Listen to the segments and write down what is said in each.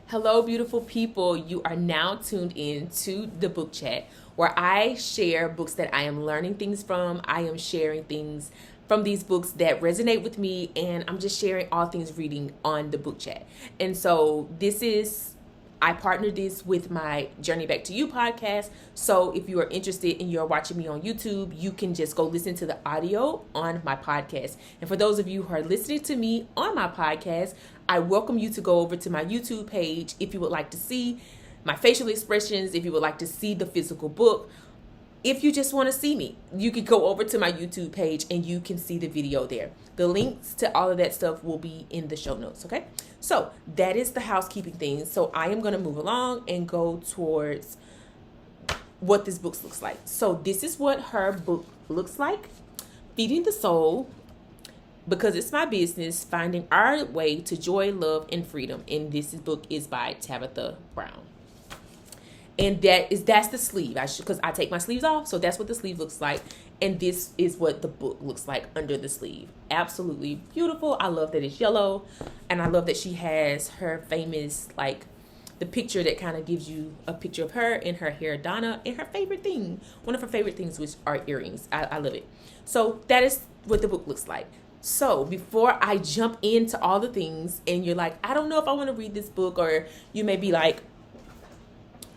Hello, beautiful people. You are now tuned in to the book chat where I share books that I am learning things from. I am sharing things from these books that resonate with me, and I'm just sharing all things reading on the book chat. And so I partnered this with my Journey Back to You podcast. So if you are interested and you're watching me on YouTube, you can just go listen to the audio on my podcast. And for those of you who are listening to me on my podcast, I welcome you to go over to my YouTube page if you would like to see my facial expressions, if you would like to see the physical book. If you just want to see me, you can go over to my YouTube page and you can see the video there. The links to all of that stuff will be in the show notes, okay? So that is the housekeeping things. So I am going to move along and go towards what this book looks like. So this is what her book looks like. Feeding the Soul, because it's my business, finding our way to joy, love, and freedom. And this book is by Tabitha Brown. And that's the sleeve. Because I take my sleeves off, so that's what the sleeve looks like. And this is what the book looks like under the sleeve. Absolutely beautiful. I love that it's yellow. And I love that she has her famous, the picture that kind of gives you a picture of her and her hair, Donna, and her favorite thing. One of her favorite things, which are earrings. I love it. So that is what the book looks like. So before I jump into all the things and you're like, I don't know if I want to read this book, or you may be like,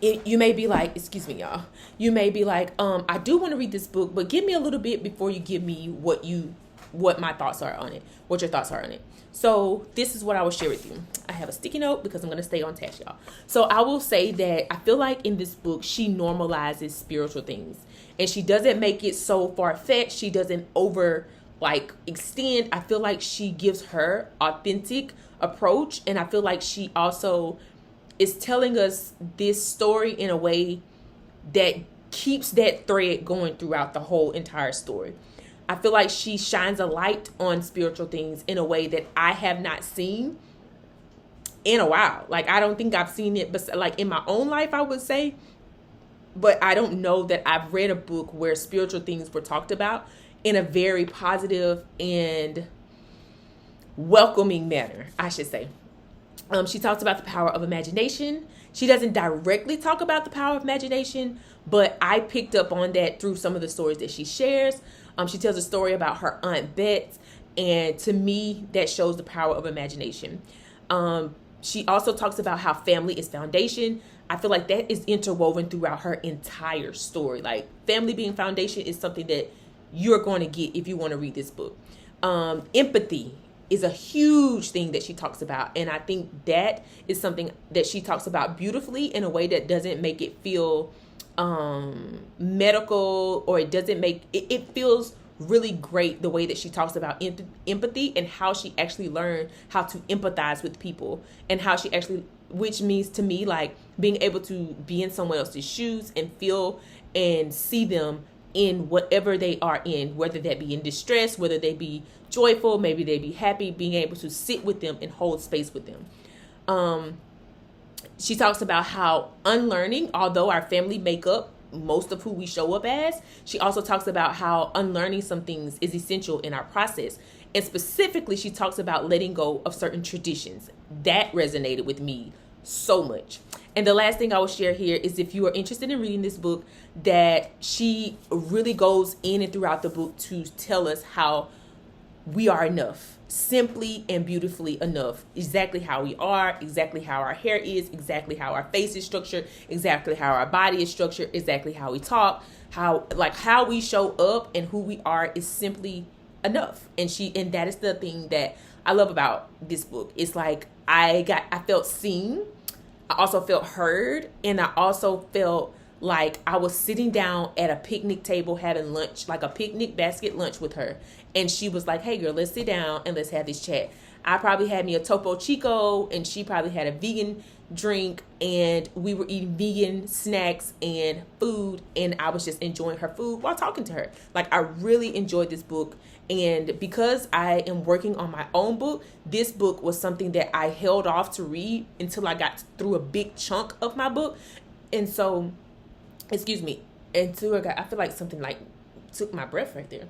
excuse me, y'all. You may be like, I do want to read this book, but give me a little bit before you give me what my thoughts are on it, what your thoughts are on it. So this is what I will share with you. I have a sticky note because I'm going to stay on task, y'all. So I will say that I feel like in this book, she normalizes spiritual things, and she doesn't make it so far-fetched. She doesn't extend. I feel like she gives her authentic approach, and I feel like she also is telling us this story in a way that keeps that thread going throughout the whole entire story. I feel like she shines a light on spiritual things in a way that I have not seen in a while. I don't think I've seen it, but in my own life, I would say, but I don't know that I've read a book where spiritual things were talked about in a very positive and welcoming manner, I should say. She talks about the power of imagination. She doesn't directly talk about the power of imagination, but I picked up on that through some of the stories that she shares. She tells a story about her Aunt Bet, and to me, that shows the power of imagination. She also talks about how family is foundation. I feel like that is interwoven throughout her entire story. Family being foundation is something that you're going to get if you want to read this book. Empathy is a huge thing that she talks about. And I think that is something that she talks about beautifully in a way that doesn't make it feel medical, or it doesn't make it feels really great the way that she talks about empathy and how she actually learned how to empathize with people, and how she actually, which means to me, being able to be in someone else's shoes and feel and see them in whatever they are in, whether that be in distress, whether they be joyful, maybe they be happy, being able to sit with them and hold space with them. She talks about how unlearning, although our family make up most of who we show up as, she also talks about how unlearning some things is essential in our process. And specifically, she talks about letting go of certain traditions. That resonated with me so much. And the last thing I will share here is, if you are interested in reading this book, that she really goes in and throughout the book to tell us how we are enough, simply and beautifully enough, exactly how we are, exactly how our hair is, exactly how our face is structured, exactly how our body is structured, exactly how we talk, how we show up and who we are is simply enough. And that is the thing that I love about this book. It's I felt seen, I also felt heard, and I also felt like I was sitting down at a picnic table having lunch, like a picnic basket lunch with her. And she was like, hey girl, let's sit down and let's have this chat. I probably had me a Topo Chico, and she probably had a vegan drink, and we were eating vegan snacks and food, and I was just enjoying her food while talking to her. I really enjoyed this book. And because I am working on my own book, this book was something that I held off to read until I got through a big chunk of my book. And so, excuse me, until I feel like something took my breath right there.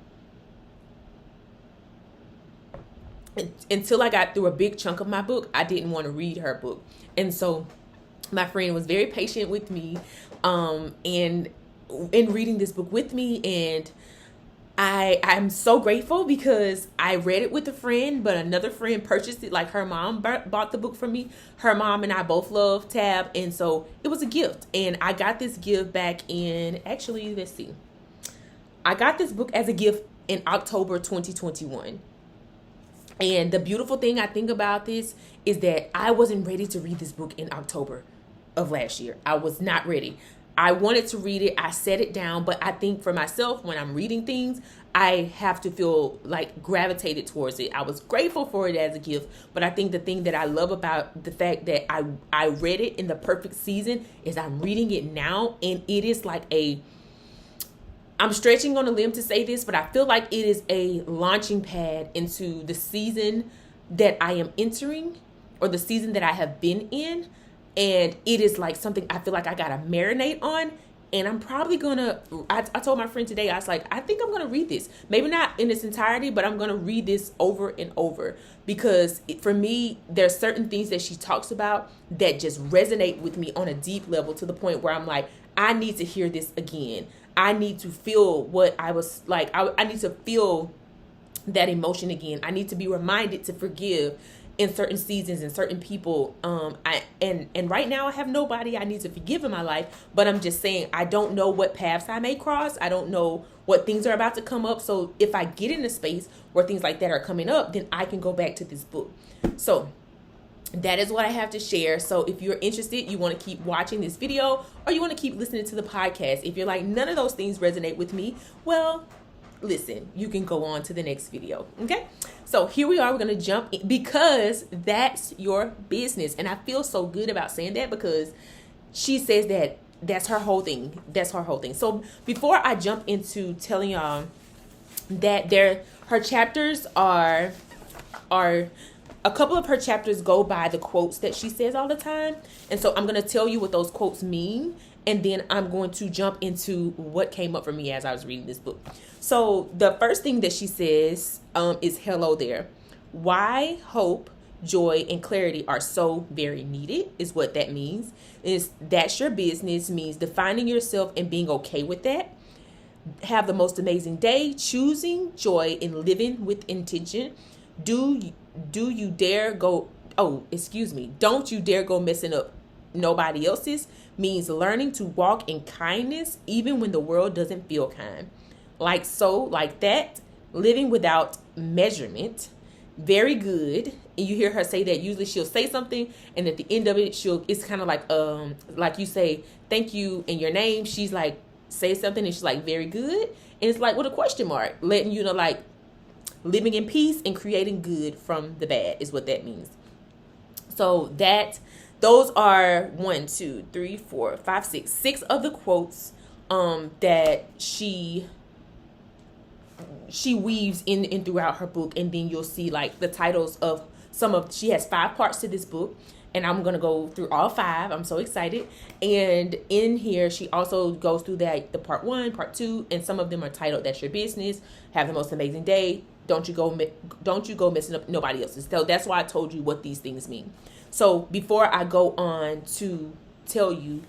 until I got through a big chunk of my book, I didn't want to read her book. And so my friend was very patient with me, and in reading this book with me. And I'm so grateful because I read it with a friend, but another friend purchased it. Like her mom bought the book for me. Her mom and I both love Tab, and so it was a gift. And I got this gift back in, actually, let's see. I got this book as a gift in October 2021. And the beautiful thing I think about this is that I wasn't ready to read this book in October of last year. I was not ready. I wanted to read it. I set it down, but I think for myself, when I'm reading things, I have to feel like gravitated towards it. I was grateful for it as a gift, but I think the thing that I love about the fact that I read it in the perfect season is I'm reading it now, and it is like I'm stretching on a limb to say this, but I feel like it is a launching pad into the season that I am entering, or the season that I have been in. And it is like something I feel like I gotta marinate on. And I'm probably I told my friend today, I was like, I think I'm gonna read this. Maybe not in its entirety, but I'm gonna read this over and over. Because for me, there's certain things that she talks about that just resonate with me on a deep level, to the point where I'm like, I need to hear this again. I need to feel what I was like. I need to feel that emotion again. I need to be reminded to forgive in certain seasons and certain people. And right now I have nobody I need to forgive in my life, but I'm just saying, I don't know what paths I may cross. I don't know what things are about to come up. So if I get in a space where things like that are coming up, then I can go back to this book. So that is what I have to share. So if you're interested, you want to keep watching this video, or you want to keep listening to the podcast. If you're like, none of those things resonate with me, well, listen, you can go on to the next video. Okay, so here we are. We're going to jump in, because that's your business. And I feel so good about saying that, because she says that that's her whole thing. That's her whole thing. So before I jump into telling y'all that her chapters are a couple of her chapters go by the quotes that she says all the time. And so I'm going to tell you what those quotes mean, and then I'm going to jump into what came up for me as I was reading this book. So the first thing that she says is, hello there. Why hope, joy, and clarity are so very needed is what that means. That's your business means defining yourself and being okay with that. Have the most amazing day, choosing joy and living with intention. Don't you dare go messing up nobody else's means learning to walk in kindness even when the world doesn't feel kind. Like that, living without measurement. Very good. And you hear her say that usually she'll say something, and at the end of it, it's kind of like you say thank you and your name. She's like, say something, and she's like, very good. And it's like with a question mark, letting you know, like, living in peace and creating good from the bad is what that means. So those are 6 of the quotes that she weaves in throughout her book. And then you'll see like the titles of she has 5 parts to this book, and I'm going to go through all 5. I'm so excited. And in here, she also goes through the part 1, part 2, and some of them are titled, that's your business, have the most amazing day, don't you go messing up nobody else's. So that's why I told you what these things mean. So before I go on to tell you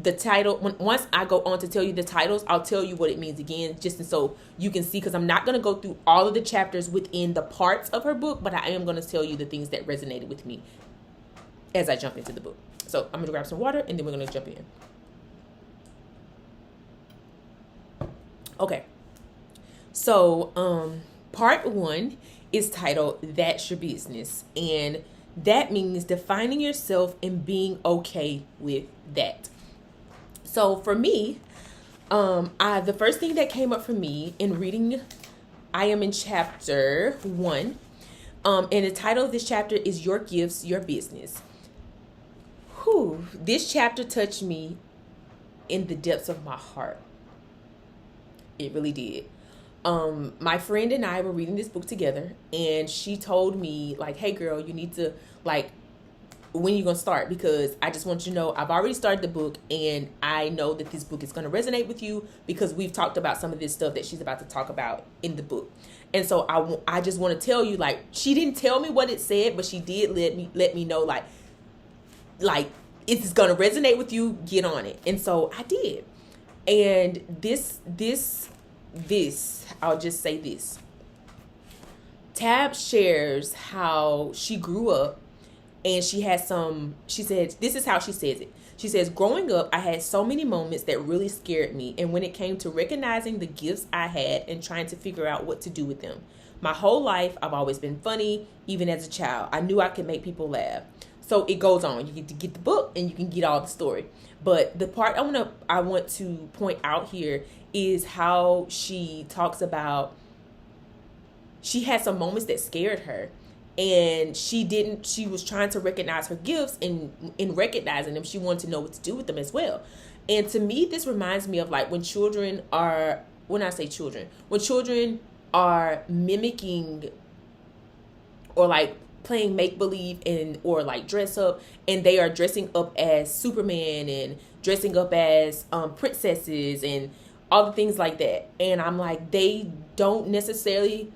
the title, once I go on to tell you the titles, I'll tell you what it means again, just so you can see, because I'm not going to go through all of the chapters within the parts of her book, but I am going to tell you the things that resonated with me as I jump into the book. So I'm going to grab some water, and then we're going to jump in. Okay. So part 1 is titled, That's Your Business. And that means defining yourself and being okay with that. So for me, the first thing that came up for me in reading, I am in chapter 1. And the title of this chapter is Your Gifts, Your Business. This chapter touched me in the depths of my heart. It really did. My friend and I were reading this book together, and she told me, like, hey girl, you need to, like, when you gonna start, because I just want you to know I've already started the book, and I know that this book is gonna resonate with you because we've talked about some of this stuff that she's about to talk about in the book. And so I just want to tell you, like, she didn't tell me what it said, but she did let me know like it's gonna resonate with you, get on it. And so I did. And this I'll just say this. Tab shares how she grew up, and she said, this is how she says it. She says, growing up, I had so many moments that really scared me. And when it came to recognizing the gifts I had and trying to figure out what to do with them, my whole life, I've always been funny, even as a child. I knew I could make people laugh. So it goes on. You get to get the book and you can get all the story. But the part I want to point out here is how she talks about she had some moments that scared her. And she was trying to recognize her gifts, and in recognizing them, she wanted to know what to do with them as well. And to me, this reminds me of like when children are mimicking or like playing make-believe or like dress up, and they are dressing up as Superman and dressing up as princesses and all the things like that. And I'm like, they don't necessarily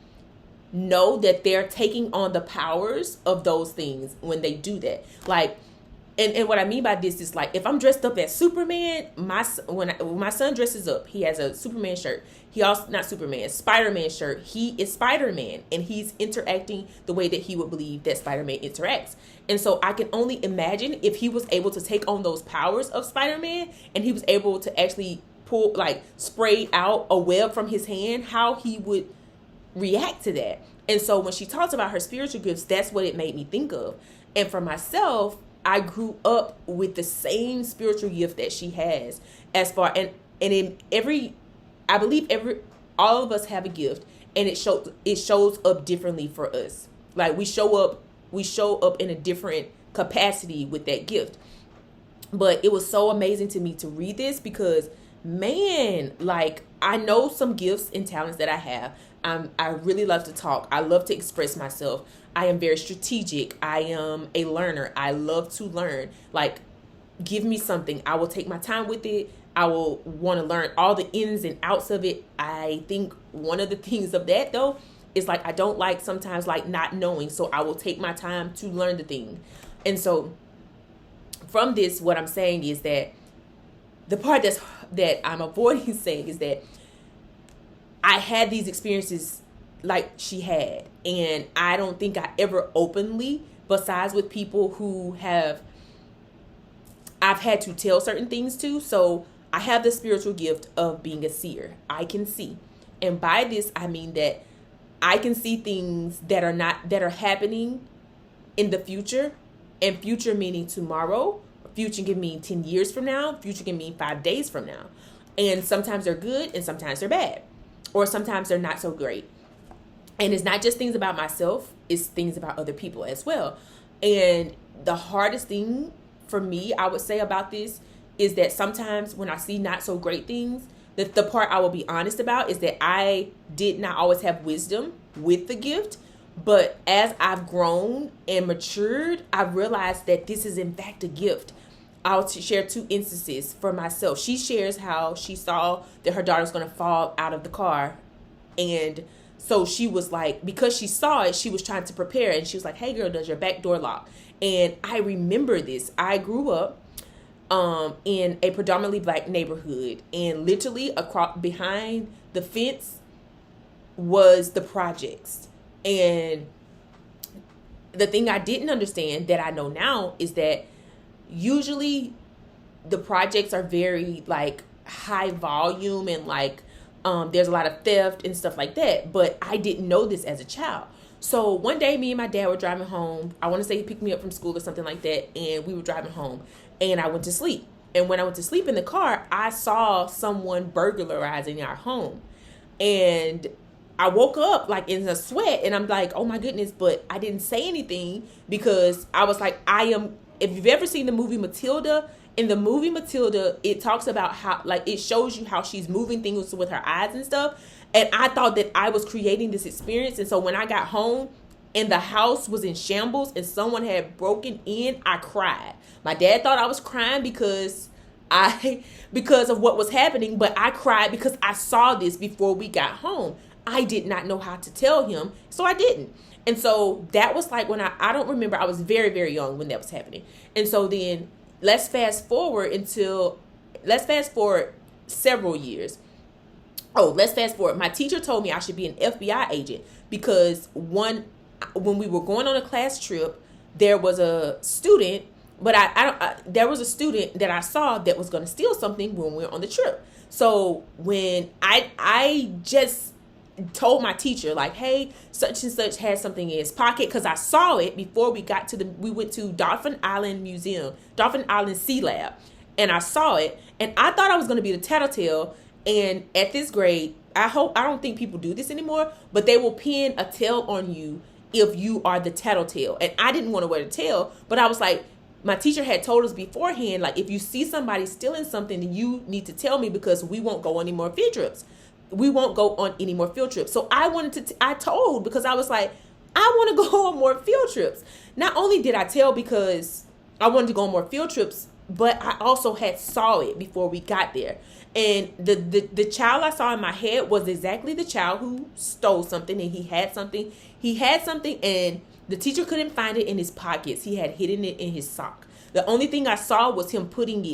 know that they're taking on the powers of those things when they do that. Like, and what I mean by this is like, if I'm dressed up as Superman, when my son dresses up, he has a Superman shirt. He also, not Superman, Spider-Man shirt. He is Spider-Man, and he's interacting the way that he would believe that Spider-Man interacts. And so I can only imagine if he was able to take on those powers of Spider-Man, and he was able to actually spray out a web from his hand, how he would react to that. And so when she talks about her spiritual gifts, that's what it made me think of. And for myself, I grew up with the same spiritual gift that she has, as far and in I believe all of us have a gift, and it shows up differently for us. Like we show up in a different capacity with that gift. But it was so amazing to me to read this because, man, like, I know some gifts and talents that I have. I really love to talk. I love to express myself. I am very strategic. I am a learner. I love to learn. Like, give me something. I will take my time with it. I will want to learn all the ins and outs of it. I think one of the things of that, though, is like I don't like sometimes like not knowing. So I will take my time to learn the thing. And so from this, what I'm saying is that the part that I'm avoiding saying is that I had these experiences like she had, and I don't think I ever openly, besides with people who I've had to tell certain things to. So I have the spiritual gift of being a seer. I can see. And by this, I mean that I can see things that are happening in the future, and future meaning tomorrow. Future can mean 10 years from now. Future can mean 5 days from now. And sometimes they're good and sometimes they're bad. Or sometimes they're not so great. And it's not just things about myself, it's things about other people as well. And the hardest thing for me, I would say, about this is that sometimes when I see not so great things, that the part I will be honest about is that I did not always have wisdom with the gift. But as I've grown and matured, I've realized that this is in fact a gift. I'll share 2 instances for myself. She shares how she saw that her daughter was going to fall out of the car. And so she was like, because she saw it, she was trying to prepare. And she was like, hey girl, does your back door lock? And I remember this. I grew up in a predominantly black neighborhood. And literally across behind the fence was the projects. And the thing I didn't understand that I know now is that usually the projects are very like high volume and like there's a lot of theft and stuff like that. But I didn't know this as a child. So one day me and my dad were driving home. I want to say he picked me up from school or something like that. And we were driving home and I went to sleep. And when I went to sleep in the car, I saw someone burglarizing our home. And I woke up like in a sweat and I'm like, oh my goodness, but I didn't say anything because I was like, if you've ever seen the movie Matilda, in the movie Matilda, it talks about how, like, it shows you how she's moving things with her eyes and stuff. And I thought that I was creating this experience. And so when I got home and the house was in shambles and someone had broken in, I cried. My dad thought I was crying because of what was happening, but I cried because I saw this before we got home. I did not know how to tell him, so I didn't. And so that was like when I don't remember, I was very, very young when that was happening. And so then let's fast forward several years. Let's fast forward. My teacher told me I should be an FBI agent because when we were going on a class trip, there was a student, but there was a student that I saw that was going to steal something when we were on the trip. So when I just told my teacher, like, hey, such and such had something in his pocket, because I saw it before we went to Dolphin Island Museum, Dolphin Island Sea Lab, and I saw it, and I thought I was going to be the tattletale. And at this grade, I don't think people do this anymore, but they will pin a tail on you if you are the tattletale. And I didn't want to wear the tail, but I was like, my teacher had told us beforehand, like, if you see somebody stealing something, then you need to tell me because we won't go on any more field trips. So I told because I was like, I want to go on more field trips. Not only did I tell because I wanted to go on more field trips, but I also had saw it before we got there. And the child I saw in my head was exactly the child who stole something, and he had something and the teacher couldn't find it in his pockets. He had hidden it in his sock. The only thing I saw was him grabbing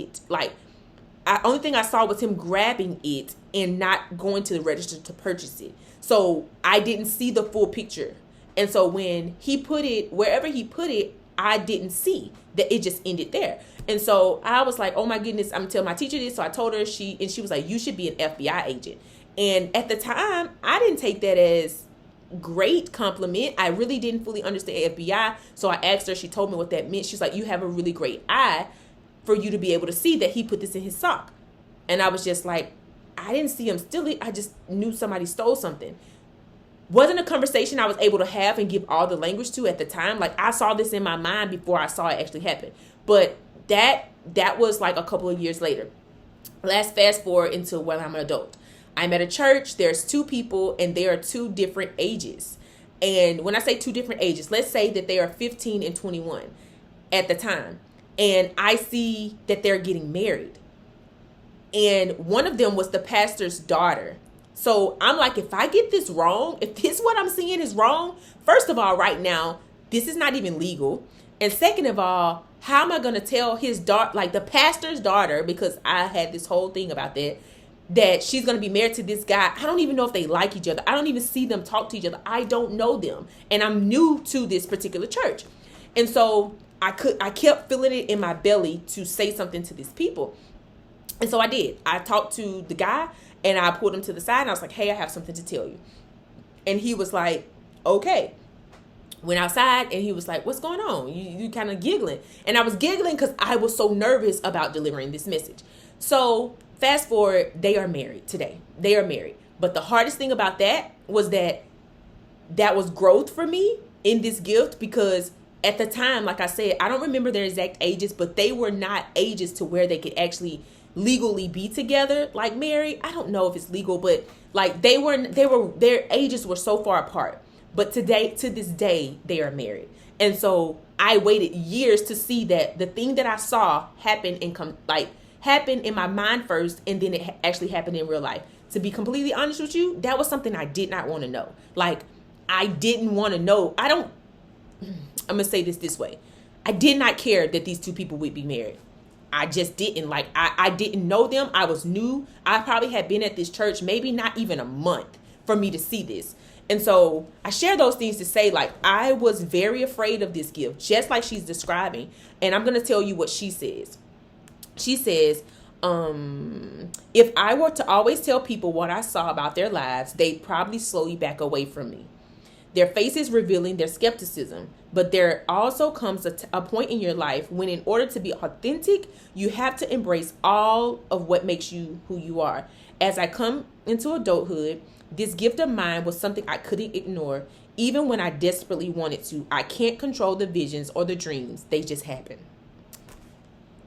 it and not going to the register to purchase it. So I didn't see the full picture. And so when he put it, wherever he put it, I didn't see that it just ended there. And so I was like, oh my goodness, I'm going to tell my teacher this. So I told her, she was like, you should be an FBI agent. And at the time, I didn't take that as great compliment. I really didn't fully understand FBI. So I asked her, she told me what that meant. She's like, you have a really great eye for you to be able to see that he put this in his sock. And I was just like, I didn't see him steal it. I just knew somebody stole something. Wasn't a conversation I was able to have and give all the language to at the time. Like, I saw this in my mind before I saw it actually happen. But that was like a couple of years later. Let's fast forward into when I'm an adult. I'm at a church. There's two people and they are two different ages. And when I say two different ages, let's say that they are 15 and 21 at the time. And I see that they're getting married. And one of them was the pastor's daughter. So I'm like, if I get this wrong, if this what I'm seeing is wrong, first of all, right now, this is not even legal. And second of all, how am I going to tell his daughter, like the pastor's daughter, because I had this whole thing about that she's going to be married to this guy. I don't even know if they like each other. I don't even see them talk to each other. I don't know them. And I'm new to this particular church. And so I kept feeling it in my belly to say something to these people. And so I did. I talked to the guy and I pulled him to the side and I was like, hey, I have something to tell you. And he was like, okay. Went outside and he was like, what's going on? You kind of giggling. And I was giggling because I was so nervous about delivering this message. So fast forward, they are married today. They are married. But the hardest thing about that was that was growth for me in this gift, because at the time, like I said, I don't remember their exact ages, but they were not ages to where they could actually legally be together, like married. I don't know if it's legal, but like their ages were so far apart. But to this day, they are married. And so I waited years to see that the thing that I saw happen in my mind first, and then it actually happened in real life. To be completely honest with you, that was something I did not want to know. Like, I didn't want to know. I'm going to say this way. I did not care that these two people would be married. I just didn't. Like, I didn't know them. I was new. I probably had been at this church maybe not even a month for me to see this. And so I share those things to say, like, I was very afraid of this gift, just like she's describing. And I'm going to tell you what she says. She says, if I were to always tell people what I saw about their lives, they'd probably slowly back away from me. Their faces revealing their skepticism. But there also comes a point in your life when, in order to be authentic, you have to embrace all of what makes you who you are. As I come into adulthood, this gift of mine was something I couldn't ignore, even when I desperately wanted to. I can't control the visions or the dreams. They just happen.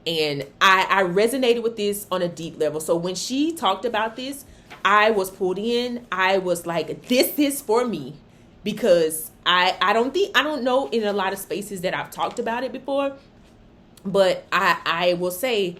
And I resonated with this on a deep level. So when she talked about this, I was pulled in. I was like, this is for me. because I don't know in a lot of spaces that I've talked about it before, but I will say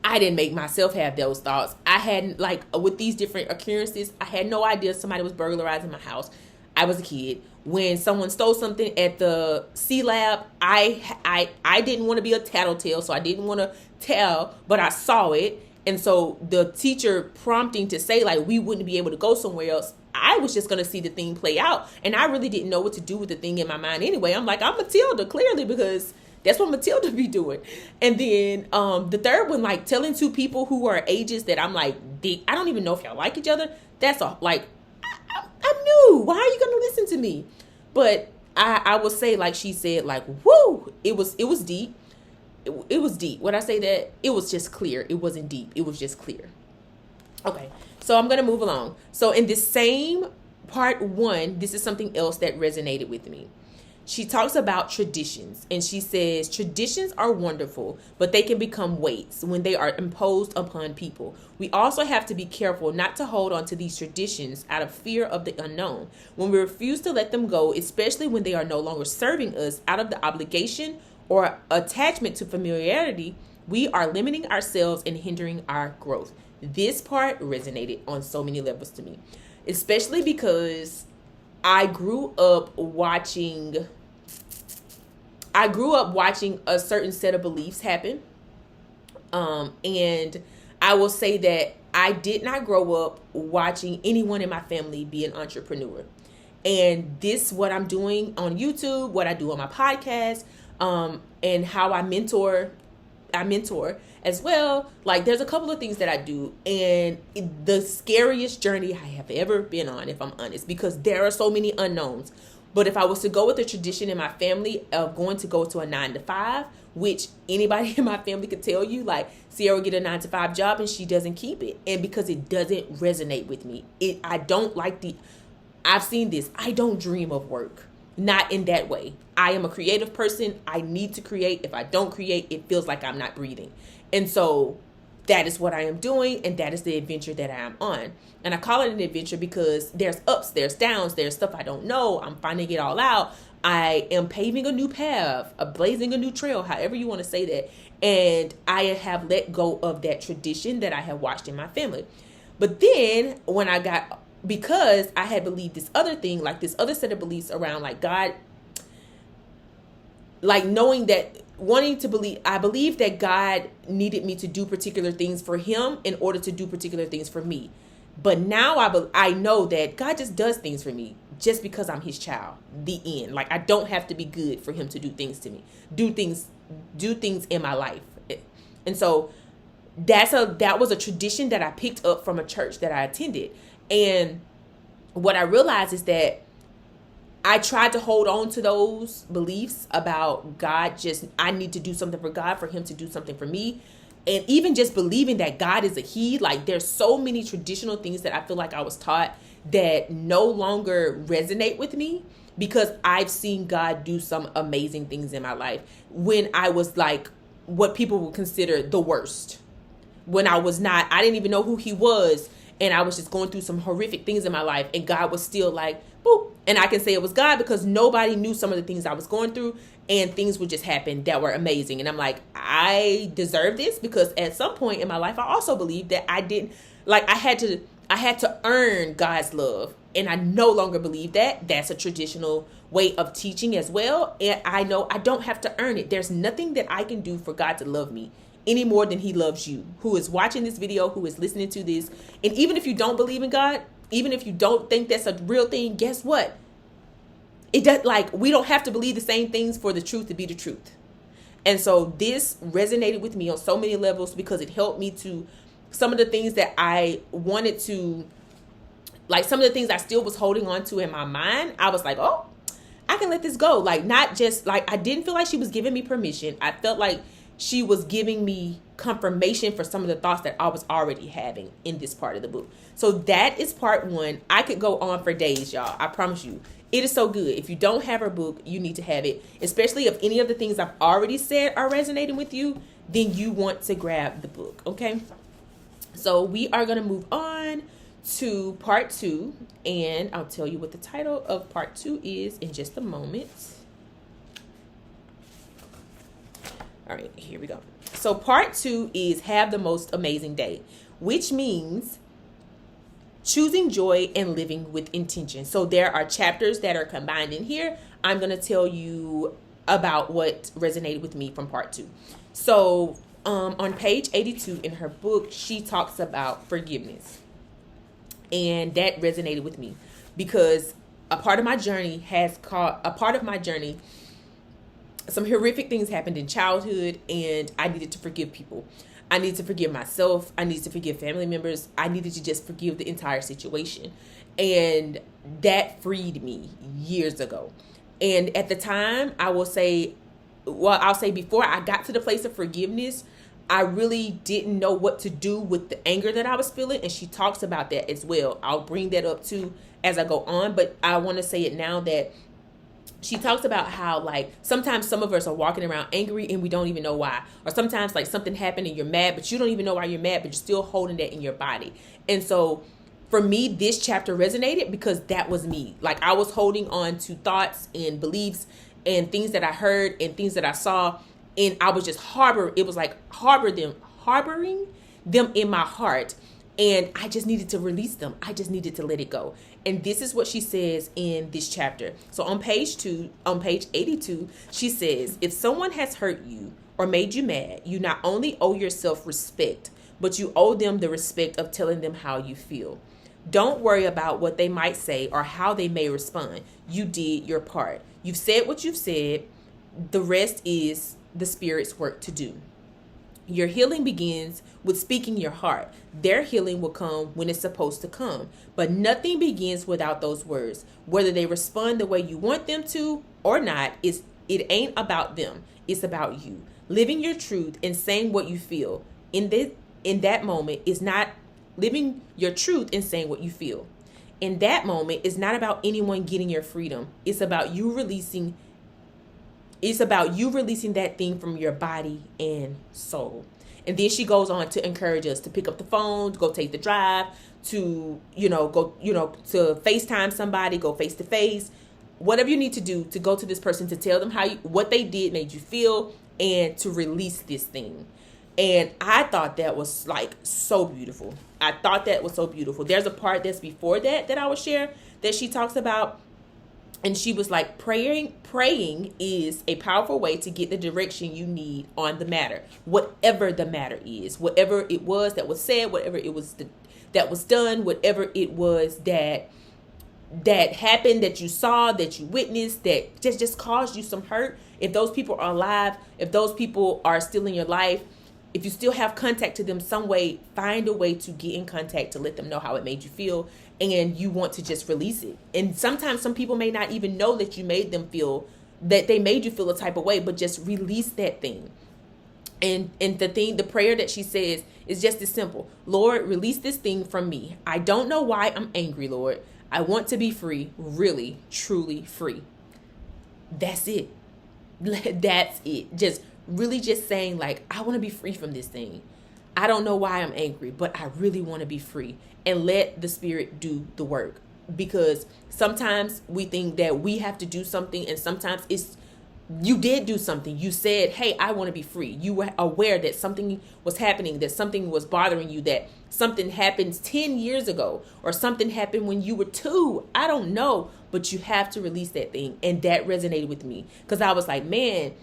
I didn't make myself have those thoughts. I hadn't, like, with these different occurrences, I had no idea somebody was burglarizing my house. I was a kid. When someone stole something at the C Lab, I didn't want to be a tattletale, so I didn't want to tell, but I saw it. And so the teacher prompting to say, like, we wouldn't be able to go somewhere else, I was just going to see the thing play out. And I really didn't know what to do with the thing in my mind anyway. I'm like, I'm Matilda, clearly, because that's what Matilda be doing. And then the third one, like, telling two people who are ages that I'm like, I don't even know if y'all like each other. That's all. Like, I'm new. Why are you going to listen to me? But I will say, like she said, like, whoo, it was deep. It was deep. When I say that, it was just clear. It wasn't deep. It was just clear. Okay, so I'm going to move along. So in this same part 1, this is something else that resonated with me. She talks about traditions, and she says traditions are wonderful, but they can become weights when they are imposed upon people. We also have to be careful not to hold on to these traditions out of fear of the unknown. When we refuse to let them go, especially when they are no longer serving us out of the obligation or attachment to familiarity, we are limiting ourselves and hindering our growth. This part resonated on so many levels to me, especially because I grew up watching a certain set of beliefs happen. And I will say that I did not grow up watching anyone in my family be an entrepreneur. And this, what I'm doing on YouTube, what I do on my podcast, and how I mentor as well. Like, there's a couple of things that I do, and the scariest journey I have ever been on, if I'm honest, because there are so many unknowns. But if I was to go with the tradition in my family of going to go to a 9-to-5, which anybody in my family could tell you, like, Sierra will get a 9-to-5 job and she doesn't keep it. And because it doesn't resonate with me, I've seen this. I don't dream of work. Not in that way. I am a creative person. I need to create. If I don't create, it feels like I'm not breathing. And so that is what I am doing, and that is the adventure that I am on. And I call it an adventure because there's ups, there's downs, there's stuff I don't know. I'm finding it all out. I am paving a new path, blazing a new trail, however you want to say that. And I have let go of that tradition that I have watched in my family. But then when because I had believed this other thing, like this other set of beliefs around, like, God, like knowing that, wanting to believe, I believed that God needed me to do particular things for him in order to do particular things for me. But now I know that God just does things for me just because I'm his child. The end. Like, I don't have to be good for him to do things to me, do things in my life. And so that was a tradition that I picked up from a church that I attended. And what I realized is that I tried to hold on to those beliefs about God. I need to do something for God, for him to do something for me. And even just believing that God is a he, like, there's so many traditional things that I feel like I was taught that no longer resonate with me, because I've seen God do some amazing things in my life when I was like what people would consider the worst. When I didn't even know who he was. And I was just going through some horrific things in my life. And God was still like, boop. And I can say it was God because nobody knew some of the things I was going through. And things would just happen that were amazing. And I'm like, I deserve this, because at some point in my life, I also believed that I didn't, like, I had to earn God's love. And I no longer believe that. That's a traditional way of teaching as well. And I know I don't have to earn it. There's nothing that I can do for God to love me any more than he loves you, who is watching this video, who is listening to this. And even if you don't believe in God, even if you don't think that's a real thing, guess what? It does, like, we don't have to believe the same things for the truth to be the truth. And so this resonated with me on so many levels, because it helped me to, some of the things that I wanted to, like, some of the things I still was holding on to in my mind, I was like, oh, I can let this go. Like, not just, like, I didn't feel like she was giving me permission. I felt like she was giving me confirmation for some of the thoughts that I was already having in this part of the book. So that is part 1. I could go on for days, y'all. I promise you. It is so good. If you don't have her book, you need to have it. Especially if any of the things I've already said are resonating with you, then you want to grab the book, okay? So we are going to move on to part 2, and I'll tell you what the title of part 2 is in just a moment. All right, here we go. So part 2 is have the most amazing day, which means choosing joy and living with intention. So there are chapters that are combined in here. I'm going to tell you about what resonated with me from part 2. So on page 82 in her book, she talks about forgiveness. And that resonated with me because a part of my journey, some horrific things happened in childhood, and I needed to forgive people. I needed to forgive myself. I needed to forgive family members. I needed to just forgive the entire situation. And that freed me years ago. And at the time, I'll say before I got to the place of forgiveness, I really didn't know what to do with the anger that I was feeling. And she talks about that as well. I'll bring that up too as I go on. But I want to say it now that she talks about how, like, sometimes some of us are walking around angry and we don't even know why. Or sometimes, like, something happened and you're mad, but you don't even know why you're mad, but you're still holding that in your body. And so for me, this chapter resonated because that was me. Like, I was holding on to thoughts and beliefs and things that I heard and things that I saw. And I was just harboring them in my heart. And I just needed to release them. I just needed to let it go. And this is what she says in this chapter. So on page 82, she says, if someone has hurt you or made you mad, you not only owe yourself respect, but you owe them the respect of telling them how you feel. Don't worry about what they might say or how they may respond. You did your part. You've said what you've said. The rest is the Spirit's work to do. Your healing begins with speaking your heart. Their healing will come when it's supposed to come. But nothing begins without those words. Whether they respond the way you want them to or not, it ain't about them. It's about you. Living your truth and saying what you feel in that moment is not living your truth and saying what you feel. In that moment, it's not about anyone getting your freedom. It's about you releasing that thing from your body and soul. And then she goes on to encourage us to pick up the phone, to go take the drive, to to FaceTime somebody, go face to face, whatever you need to do to go to this person to tell them what they did made you feel and to release this thing. And I thought that was like so beautiful. There's a part that's before that I will share that she talks about. And she was like, praying is a powerful way to get the direction you need on the matter. Whatever the matter is, whatever it was that was said, whatever it was that was done, whatever it was that happened, that you saw, that you witnessed, that just caused you some hurt. If those people are alive, if those people are still in your life, if you still have contact to them some way, find a way to get in contact to let them know how it made you feel, and you want to just release it. And sometimes some people may not even know that you made them feel, that they made you feel a type of way, but just release that thing. And the prayer that she says is just as simple. Lord, release this thing from me. I don't know why I'm angry, Lord. I want to be free, really, truly free. That's it. That's it. Just saying, like, I want to be free from this thing. I don't know why I'm angry, but I really want to be free, and let the Spirit do the work. Because sometimes we think that we have to do something, and sometimes you did do something. You said, hey, I want to be free. You were aware that something was happening, that something was bothering you, that something happened 10 years ago, or something happened when you were 2. I don't know, but you have to release that thing. And that resonated with me, because I was like, man,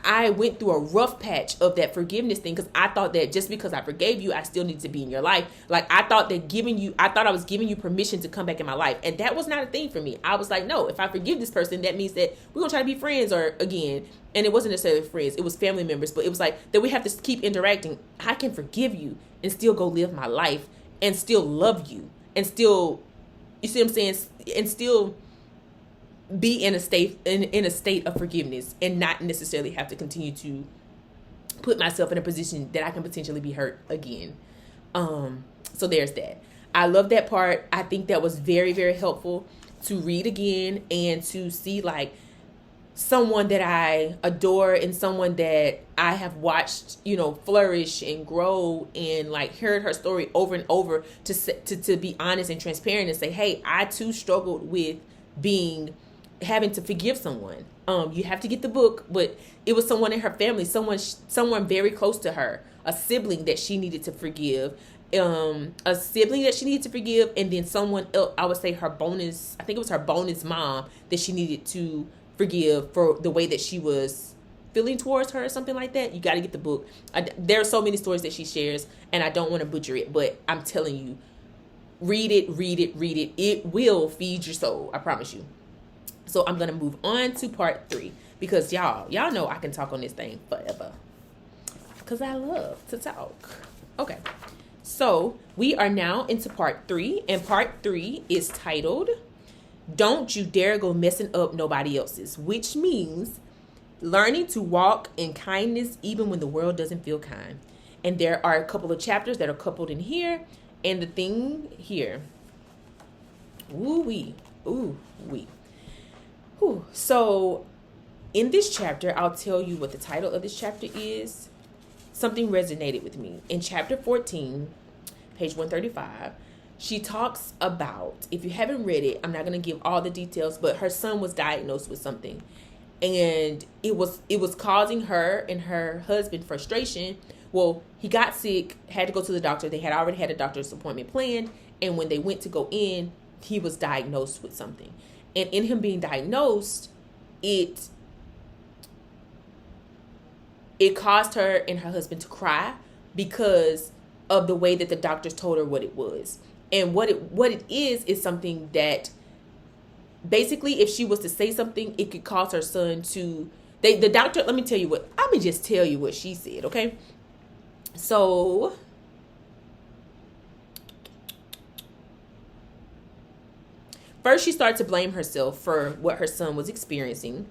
I went through a rough patch of that forgiveness thing, because I thought that just because I forgave you, I still need to be in your life. Like, I thought I was giving you permission to come back in my life. And that was not a thing for me. I was like, no, if I forgive this person, that means that we're going to try to be friends or again. And it wasn't necessarily friends. It was family members. But it was like that we have to keep interacting. I can forgive you and still go live my life and still love you and still, you see what I'm saying? And still be in a state of forgiveness, and not necessarily have to continue to put myself in a position that I can potentially be hurt again. So there's that. I love that part. I think that was very, very helpful to read again and to see, like, someone that I adore and someone that I have watched, flourish and grow, and like heard her story over and over, to be honest and transparent and say, hey, I too struggled with having to forgive someone. You have to get the book, but it was someone in her family, someone very close to her, a sibling that she needed to forgive. And then someone else, I would say I think it was her bonus mom that she needed to forgive for the way that she was feeling towards her or something like that. You got to get the book. There are so many stories that she shares, and I don't want to butcher it, but I'm telling you, read it. It will feed your soul. I promise you. So I'm going to move on to part 3, because y'all know I can talk on this thing forever, because I love to talk. Okay. So we are now into part 3, and part 3 is titled, Don't You Dare Go Messing Up Nobody Else's, which means learning to walk in kindness even when the world doesn't feel kind. And there are a couple of chapters that are coupled in here, and the thing here, ooh-wee. So in this chapter, I'll tell you what the title of this chapter is. Something resonated with me. In chapter 14, page 135, she talks about, if you haven't read it, I'm not going to give all the details, but her son was diagnosed with something. And it was causing her and her husband frustration. Well, he got sick, had to go to the doctor. They had already had a doctor's appointment planned. And when they went to go in, he was diagnosed with something. And in him being diagnosed, it caused her and her husband to cry because of the way that the doctors told her what it was. And what it is something that basically, if she was to say something, it could cause her son to, the doctor, let me just tell you what she said, okay? So first, she started to blame herself for what her son was experiencing.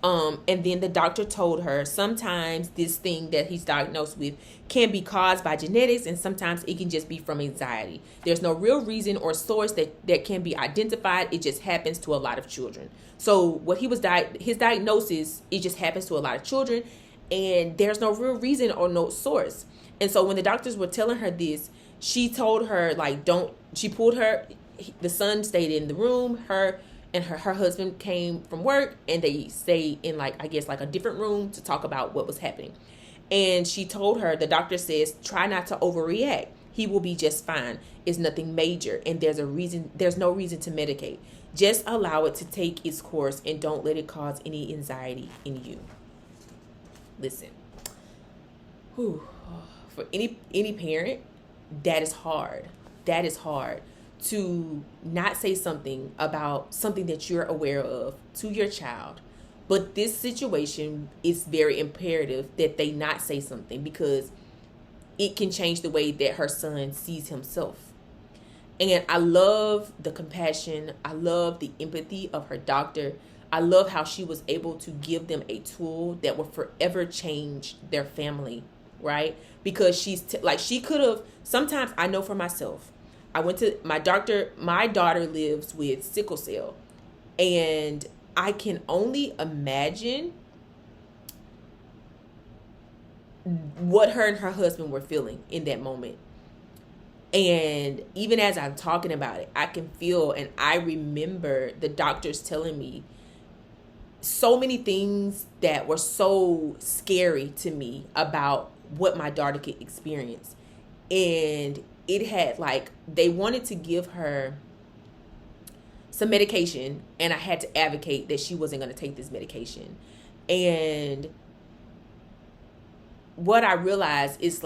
And then the doctor told her sometimes this thing that he's diagnosed with can be caused by genetics, and sometimes it can just be from anxiety. There's no real reason or source that can be identified. It just happens to a lot of children. So what his diagnosis, it just happens to a lot of children, and there's no real reason or no source. And so when the doctors were telling her this, she told her, she pulled her, the son stayed in the room, her husband came from work, and they stayed in a different room to talk about what was happening. And she told her, the doctor says, try not to overreact. He will be just fine. It's nothing major, and there's no reason to medicate. Just allow it to take its course and don't let it cause any anxiety in you. Listen, for any parent, that is hard. That is hard. To not say something about something that you're aware of to your child. But this situation is very imperative that they not say something, because it can change the way that her son sees himself. And I love the compassion. I love the empathy of her doctor. I love how she was able to give them a tool that will forever change their family, right? Because she could have, sometimes I know for myself, I went to my doctor. My daughter lives with sickle cell, and I can only imagine what her and her husband were feeling in that moment. And even as I'm talking about it, I can feel, and I remember the doctors telling me so many things that were so scary to me about what my daughter could experience. And it had they wanted to give her some medication, and I had to advocate that she wasn't going to take this medication. And what I realized is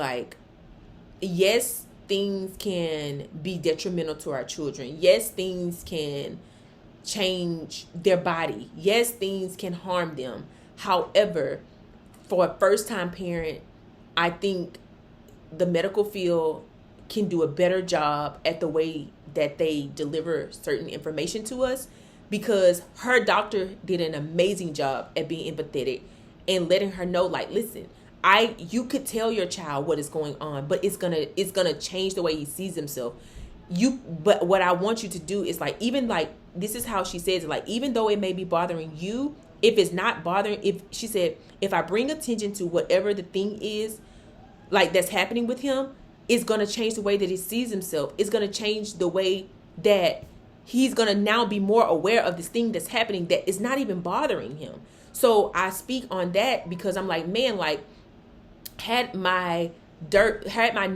yes, things can be detrimental to our children. Yes, things can change their body. Yes, things can harm them. However, for a first-time parent, I think the medical field can do a better job at the way that they deliver certain information to us, because her doctor did an amazing job at being empathetic and letting her know, listen, you could tell your child what is going on, but it's gonna change the way he sees himself. But what I want you to do is even this is how she says it, even though it may be bothering you, if it's not bothering, if she said, if I bring attention to whatever the thing is, like that's happening with him, it's going to change the way that he sees himself. It's going to change the way that he's going to now be more aware of this thing that's happening that is not even bothering him. So I speak on that because I'm like, man, like had my nurse, had my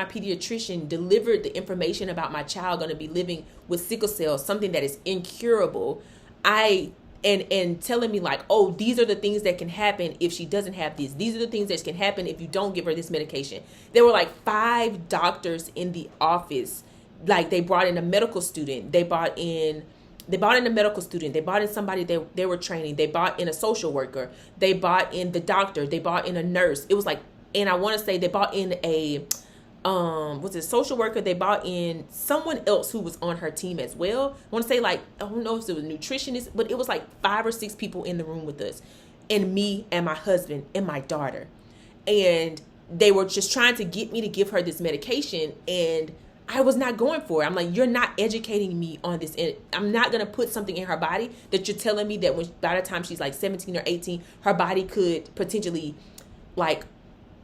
pediatrician delivered the information about my child going to be living with sickle cell, something that is incurable, and telling me like, oh, these are the things that can happen if she doesn't have this. These are the things that can happen if you don't give her this medication. There were like 5 doctors in the office. Like they brought in a medical student. They brought in a medical student. They brought in somebody they were training. They brought in a social worker. They brought in the doctor. They brought in a nurse. It was like, and I want to say they brought in a was it social worker? They brought in someone else who was on her team as well. I want to say like, I don't know if it was a nutritionist, but it was like 5 or 6 people in the room with us, and me and my husband and my daughter. And they were just trying to get me to give her this medication, and I was not going for it. I'm like, you're not educating me on this. And I'm not going to put something in her body that you're telling me that by the time she's like 17 or 18, her body could potentially like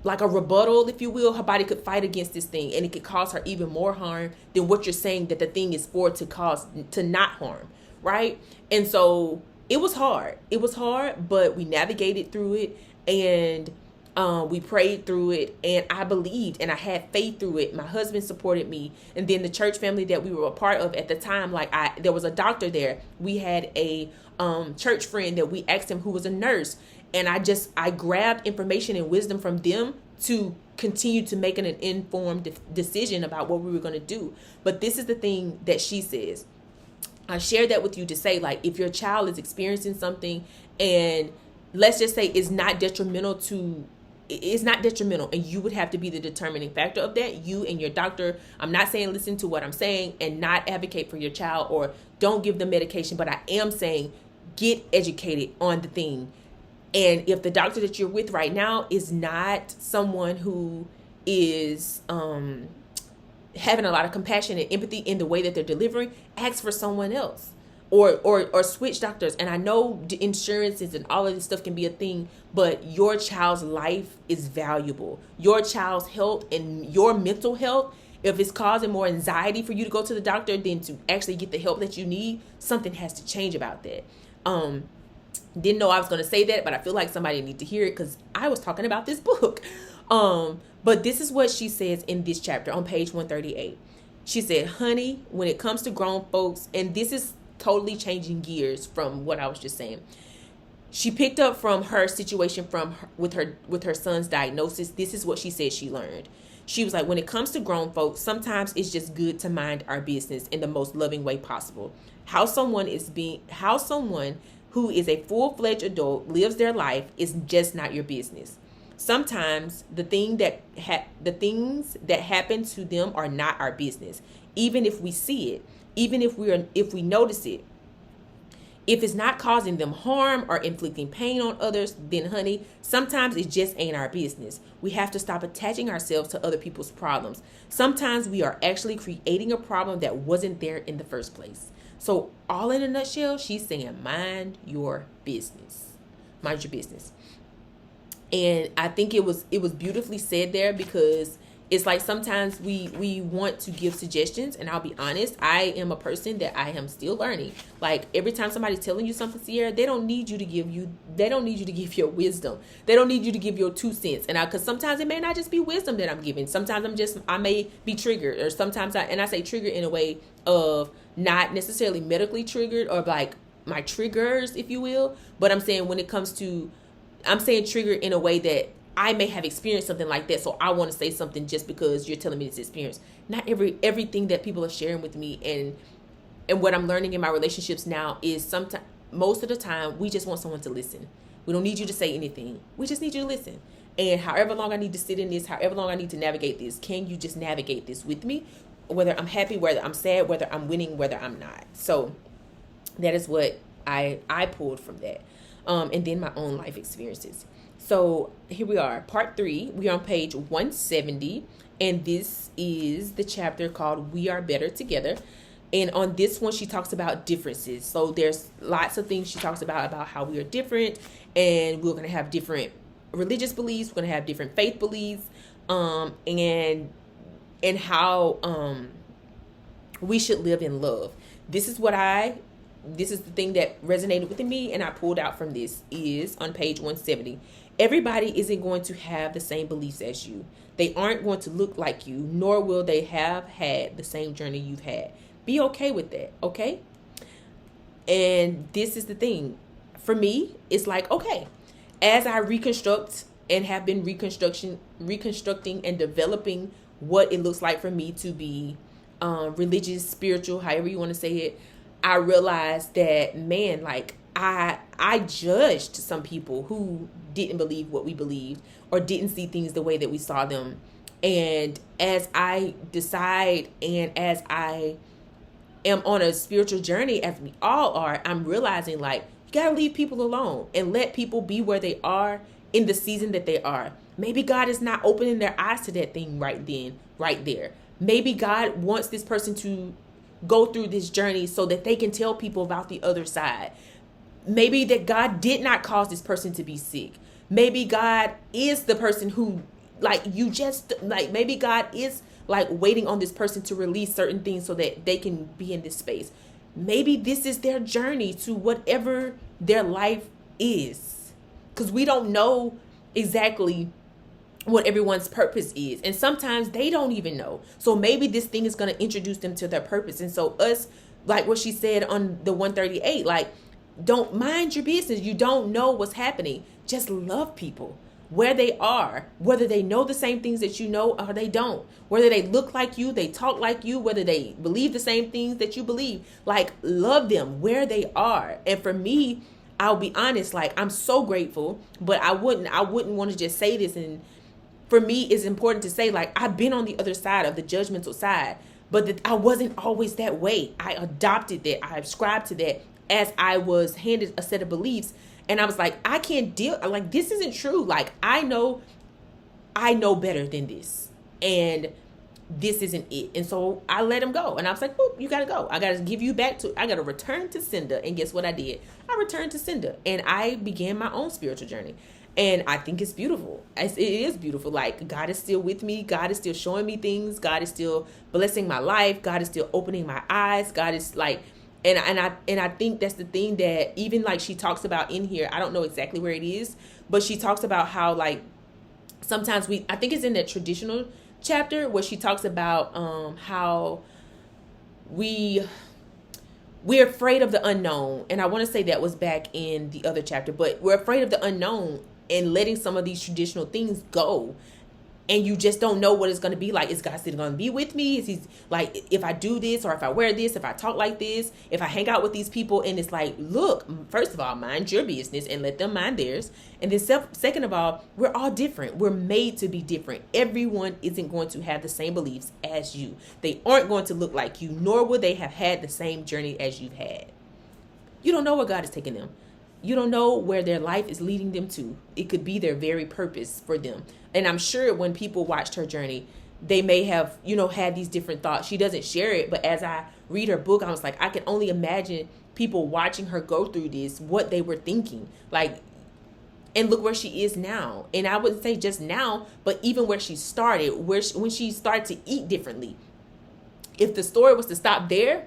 a rebuttal, if you will. Her body could fight against this thing, and it could cause her even more harm than what you're saying that the thing is for to not harm, right? And so it was hard. It was hard, but we navigated through it, and we prayed through it, and I believed and I had faith through it. My husband supported me, and then the church family that we were a part of at the time, there was a doctor there. We had a church friend that we asked him, who was a nurse, and I grabbed information and wisdom from them to continue to make an informed decision about what we were going to do. But this is the thing that she says. I share that with you to say, like, if your child is experiencing something, and let's just say it's not detrimental, and you would have to be the determining factor of that, you and your doctor. I'm not saying listen to what I'm saying and not advocate for your child or don't give them medication, but I am saying get educated on the thing. And if the doctor that you're with right now is not someone who is having a lot of compassion and empathy in the way that they're delivering, ask for someone else. Or switch doctors. And I know insurances and all of this stuff can be a thing, but your child's life is valuable. Your child's health and your mental health, if it's causing more anxiety for you to go to the doctor than to actually get the help that you need, something has to change about that. Didn't know I was going to say that, but I feel like somebody need to hear it because I was talking about this book. But this is what she says in this chapter on page 138. She said, honey, when it comes to grown folks, and this is totally changing gears from what I was just saying. She picked up from her situation with her son's diagnosis. This is what she said she learned. She was like, when it comes to grown folks, sometimes it's just good to mind our business in the most loving way possible. How someone who is a full-fledged adult lives their life is just not your business. Sometimes the things that happen to them are not our business, even if we see it, even if we notice it. If it's not causing them harm or inflicting pain on others, then honey, sometimes it just ain't our business. We have to stop attaching ourselves to other people's problems. Sometimes we are actually creating a problem that wasn't there in the first place. So all in a nutshell, she's saying, mind your business. Mind your business. And I think it was beautifully said there, because it's like sometimes we want to give suggestions, and I'll be honest, I am a person that I am still learning. Like every time somebody's telling you something, Sierra, they don't need you to give your wisdom. They don't need you to give your 2 cents. And because sometimes it may not just be wisdom that I'm giving. Sometimes I may be triggered, or sometimes I say triggered in a way of not necessarily medically triggered, or like my triggers, if you will. But I'm saying I'm saying triggered in a way that I may have experienced something like that, so I want to say something just because you're telling me this experience. Not everything that people are sharing with me, and what I'm learning in my relationships now is most of the time we just want someone to listen. We don't need you to say anything. We just need you to listen. And however long I need to sit in this, however long I need to navigate this, can you just navigate this with me? Whether I'm happy, whether I'm sad, whether I'm winning, whether I'm not. So that is what I pulled from that. And then my own life experiences. So here we are, part 3. We are on page 170, and this is the chapter called We Are Better Together. And on this one, she talks about differences. So there's lots of things she talks about how we are different, and we're going to have different religious beliefs. We're going to have different faith beliefs, and how we should live in love. This is the thing that resonated with me, and I pulled out from this is on page 170. Everybody isn't going to have the same beliefs as you. They aren't going to look like you, nor will they have had the same journey you've had. Be okay with that, okay? And this is the thing. For me, it's like, okay, as I reconstruct and have been reconstructing and developing what it looks like for me to be religious, spiritual, however you want to say it, I realized that, man, like I judged some people who didn't believe what we believed or didn't see things the way that we saw them. And as I decide and as I am on a spiritual journey, as we all are, I'm realizing like you gotta leave people alone and let people be where they are in the season that they are. Maybe God is not opening their eyes to that thing right then, right there. Maybe God wants this person to go through this journey so that they can tell people about the other side. Maybe that God did not cause this person to be sick. Maybe God is the person who, like, you just, like, maybe God is like waiting on this person to release certain things so that they can be in this space. Maybe this is their journey to whatever their life is, because we don't know exactly what everyone's purpose is, and sometimes they don't even know. So maybe this thing is going to introduce them to their purpose. And so us, like what she said on the 138, like, don't mind your business. You don't know what's happening. Just love people where they are, whether they know the same things that you know or they don't, whether they look like you, they talk like you, whether they believe the same things that you believe. Like, love them where they are. And for me, I'll be honest, like, I'm so grateful, but I wouldn't want to just say this. And for me, it's important to say, like, I've been on the other side of the judgmental side, but that I wasn't always that way. I adopted that. I subscribed to that as I was handed a set of beliefs. And I was like, I can't deal, like, this isn't true. Like, I know better than this. And this isn't it. And so I let him go. And I was like, oh, you got to go. I got to give you back to, I got to return to sender. And guess what I did? I returned to sender. And I began my own spiritual journey. And I think it's beautiful. It is beautiful. Like, God is still with me. God is still showing me things. God is still blessing my life. God is still opening my eyes. God is like, and I think that's the thing that even like she talks about in here. I don't know exactly where it is, but she talks about how, like, sometimes I think it's in that traditional chapter where she talks about how we're afraid of the unknown. And I want to say that was back in the other chapter, but we're afraid of the unknown and letting some of these traditional things go. And you just don't know what it's going to be like. Is God still going to be with me? Is he like, if I do this, or if I wear this, if I talk like this, if I hang out with these people? And it's like, look, first of all, mind your business and let them mind theirs. And then second of all, we're all different. We're made to be different. Everyone isn't going to have the same beliefs as you. They aren't going to look like you, nor will they have had the same journey as you've had. You don't know where God is taking them. You don't know where their life is leading them to. It could be their very purpose for them. And I'm sure when people watched her journey, they may have, had these different thoughts. She doesn't share it, but as I read her book, I was like, I can only imagine people watching her go through this, what they were thinking. Like, and look where she is now. And I wouldn't say just now, but even where she started, when she started to eat differently. If the story was to stop there,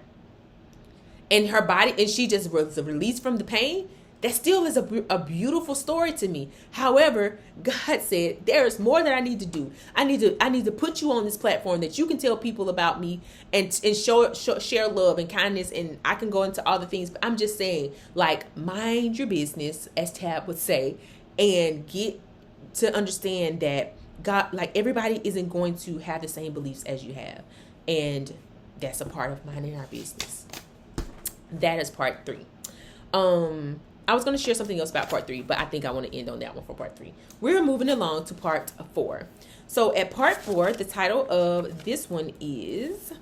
and her body, and she just was released from the pain, that still is a beautiful story to me. However, God said, there is more that I need to do. I need to put you on this platform that you can tell people about me and share love and kindness. And I can go into all the things, but I'm just saying, like, mind your business, as Tab would say, and get to understand that God, like, everybody isn't going to have the same beliefs as you have. And that's a part of minding our business. That is part 3. I was going to share something else about part 3, but I think I want to end on that one for part 3. We're moving along to part 4. So at part 4, the title of this one is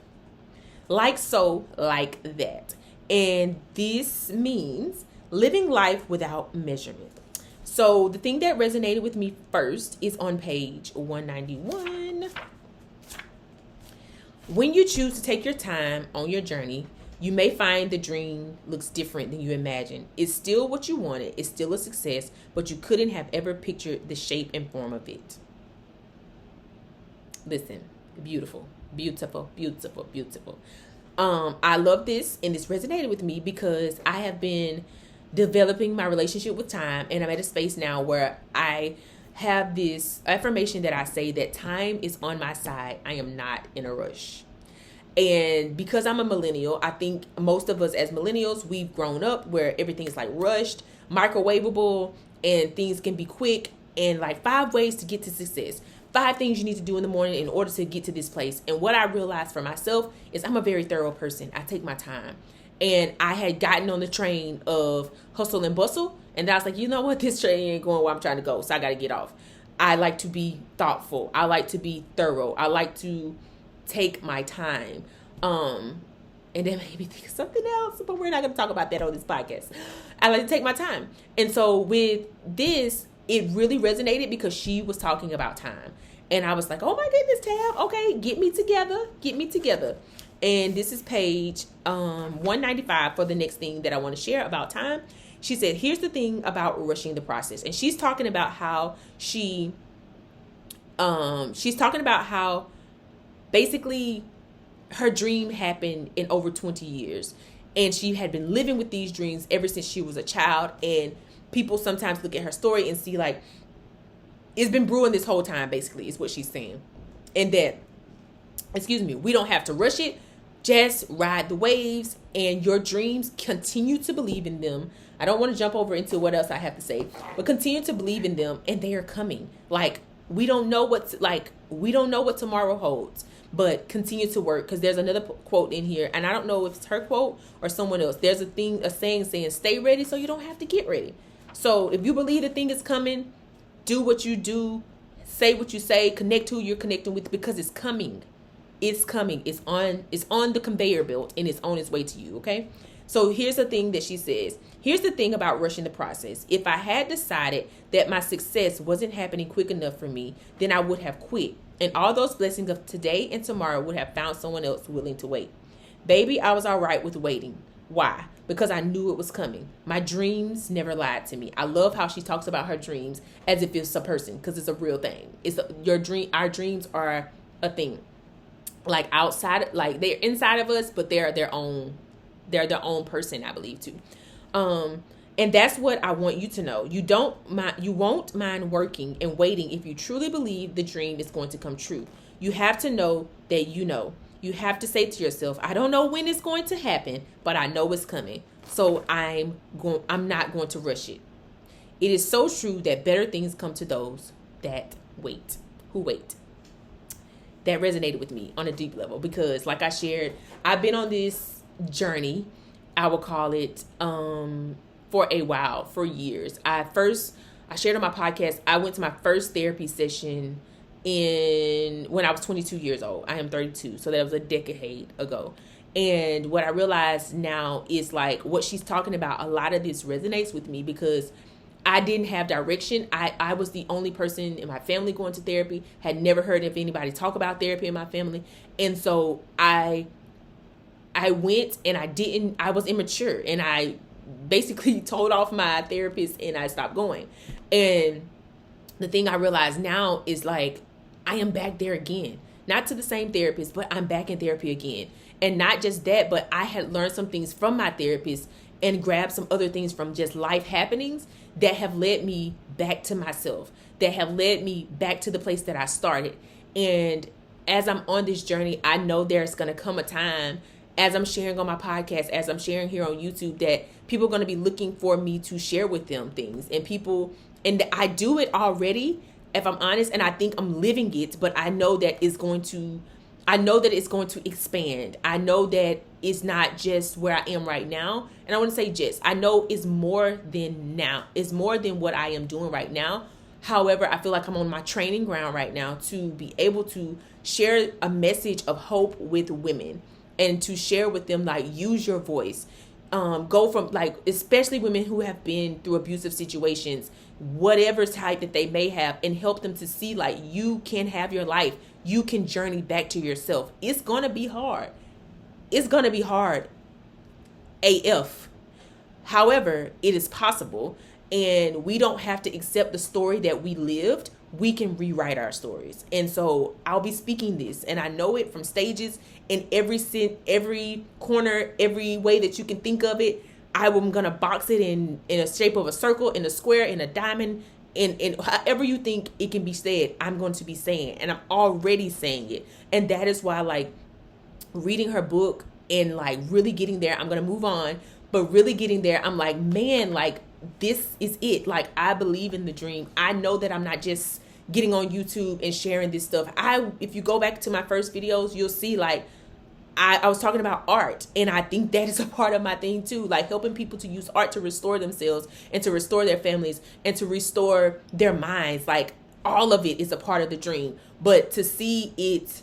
Like So, Like That. And this means living life without measurement. So the thing that resonated with me first is on page 191. When you choose to take your time on your journey, you may find the dream looks different than you imagined. It's still what you wanted. It's still a success, but you couldn't have ever pictured the shape and form of it. Listen, beautiful, beautiful, beautiful, beautiful. I love this, and this resonated with me because I have been developing my relationship with time, and I'm at a space now where I have this affirmation that I say that time is on my side. I am not in a rush. And because I'm a millennial, I think most of us as millennials, we've grown up where everything is like rushed, microwavable, and things can be quick, and like 5 ways to get to success. 5 things you need to do in the morning in order to get to this place. And what I realized for myself is I'm a very thorough person. I take my time. And I had gotten on the train of hustle and bustle. And I was like, you know what? This train ain't going where I'm trying to go. So I got to get off. I like to be thoughtful. I like to be thorough. I like to take my time. And then maybe think of something else, but we're not going to talk about that on this podcast. I like to take my time. And so with this, it really resonated because she was talking about time. And I was like, oh my goodness, Tab. Okay, get me together. Get me together. And this is page 195 for the next thing that I want to share about time. She said, here's the thing about rushing the process. And she's talking about how she's talking about how basically her dream happened in over 20 years. And she had been living with these dreams ever since she was a child. And people sometimes look at her story and see like, it's been brewing this whole time, basically, is what she's saying. And that, we don't have to rush it. Just ride the waves, and your dreams, continue to believe in them. I don't want to jump over into what else I have to say, but continue to believe in them, and they are coming. Like, we don't know what tomorrow holds, but continue to work. Because there's another quote in here, and I don't know if it's her quote or someone else. There's a saying stay ready so you don't have to get ready. So if you believe the thing is coming, do what you do, say what you say, connect who you're connecting with, because it's coming. It's coming. It's on the conveyor belt, and it's on its way to you, okay? So here's the thing that she says. Here's the thing about rushing the process. If I had decided that my success wasn't happening quick enough for me, then I would have quit. And all those blessings of today and tomorrow would have found someone else willing to wait. Baby, I was all right with waiting. Why? Because I knew it was coming. My dreams never lied to me. I love how she talks about her dreams as if it's a person, because it's a real thing. Our dreams are a thing. Like outside, like they're inside of us, but they're their own person, I believe too. And that's what I want you to know. You won't mind working and waiting if you truly believe the dream is going to come true. You have to know that you know. You have to say to yourself, I don't know when it's going to happen, but I know it's coming. So I'm not going to rush it. It is so true that better things come to those that wait, who wait. That resonated with me on a deep level because, like I shared, I've been on this journey, I will call it, for a while, for years. I shared on my podcast, I went to my first therapy session when I was 22 years old. I am 32, so that was a decade ago. And what I realized now is like what she's talking about, a lot of this resonates with me because I didn't have direction. I was the only person in my family going to therapy, had never heard of anybody talk about therapy in my family. And so I went and I was immature, and I basically told off my therapist and I stopped going. And the thing I realize now is like, I am back there again, not to the same therapist, but I'm back in therapy again. And not just that, but I had learned some things from my therapist and grabbed some other things from just life happenings that have led me back to myself, that have led me back to the place that I started. And as I'm on this journey, I know there's going to come a time, as I'm sharing on my podcast, as I'm sharing here on YouTube, that people are going to be looking for me to share with them things. And I do it already, if I'm honest, and I think I'm living it, but I know that it's going to expand. I know that it's not just where I am right now. And I want to say just, I know it's more than now. It's more than what I am doing right now. However, I feel like I'm on my training ground right now to be able to share a message of hope with women and to share with them, like, use your voice. go from, like, especially women who have been through abusive situations, whatever type that they may have, and help them to see, like, you can have your life. You can journey back to yourself. It's going to be hard. It's going to be hard AF. However, it is possible, and we don't have to accept the story that we lived. We can rewrite our stories. And so I'll be speaking this, and I know it from stages in every corner, every way that you can think of it. I'm going to box it in a shape of a circle, in a square, in a diamond, in however you think it can be said. I'm going to be saying, and I'm already saying it. And that is why, like, reading her book and, like, really getting there, I'm going to move on, but really getting there, I'm like, man, like, this is it. Like, I believe in the dream. I know that I'm not just getting on YouTube and sharing this stuff. If you go back to my first videos, you'll see, like, I was talking about art, and I think that is a part of my thing too, like helping people to use art to restore themselves and to restore their families and to restore their minds. Like, all of it is a part of the dream, but to see it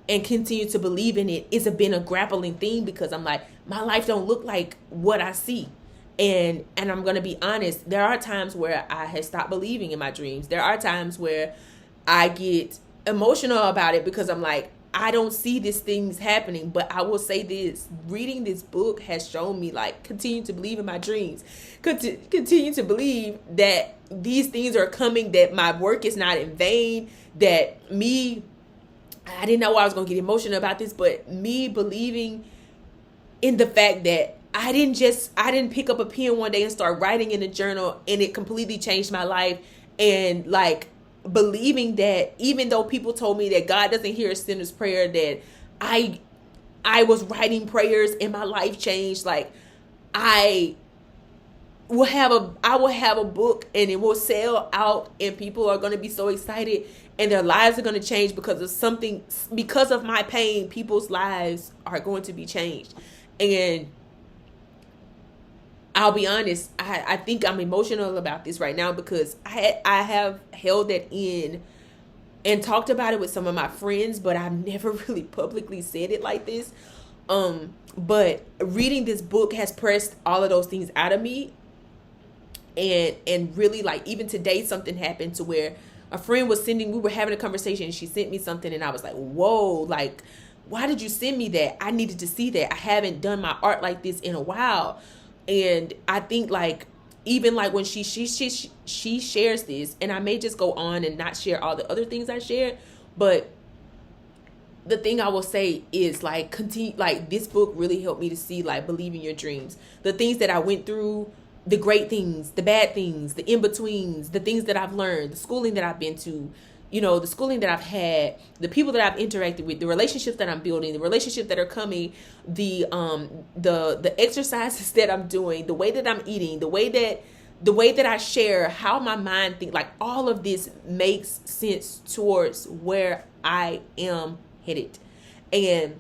and continue to believe in it has been a grappling thing, because I'm like, my life don't look like what I see. And I'm going to be honest, there are times where I have stopped believing in my dreams. There are times where I get emotional about it, because I'm like, I don't see these things happening. But I will say this, reading this book has shown me, like, continue to believe in my dreams. Continue to believe that these things are coming, that my work is not in vain, that I didn't know I was going to get emotional about this, but me believing in the fact that I didn't pick up a pen one day and start writing in a journal and it completely changed my life. And, like, believing that even though people told me that God doesn't hear a sinner's prayer, that I was writing prayers and my life changed. Like, I will have a book and it will sell out, and people are going to be so excited and their lives are going to change because of my pain. People's lives are going to be changed. And I'll be honest, I think I'm emotional about this right now, because I have held that in and talked about it with some of my friends, but I've never really publicly said it like this. But reading this book has pressed all of those things out of me. And really, like, even today, something happened to where a friend we were having a conversation, and she sent me something, and I was like, whoa, like, why did you send me that? I needed to see that. I haven't done my art like this in a while. And I think, like, even like when she shares this, and I may just go on and not share all the other things I shared, but the thing I will say is, like, continue, like, this book really helped me to see, like, believe in your dreams. The things that I went through, the great things, the bad things, the in-betweens, the things that I've learned, the schooling that I've been to, you know, the schooling that I've had, the people that I've interacted with, the relationships that I'm building, the relationships that are coming, the exercises that I'm doing, the way that I'm eating, the way that I share, how my mind thinks, like, all of this makes sense towards where I am headed. And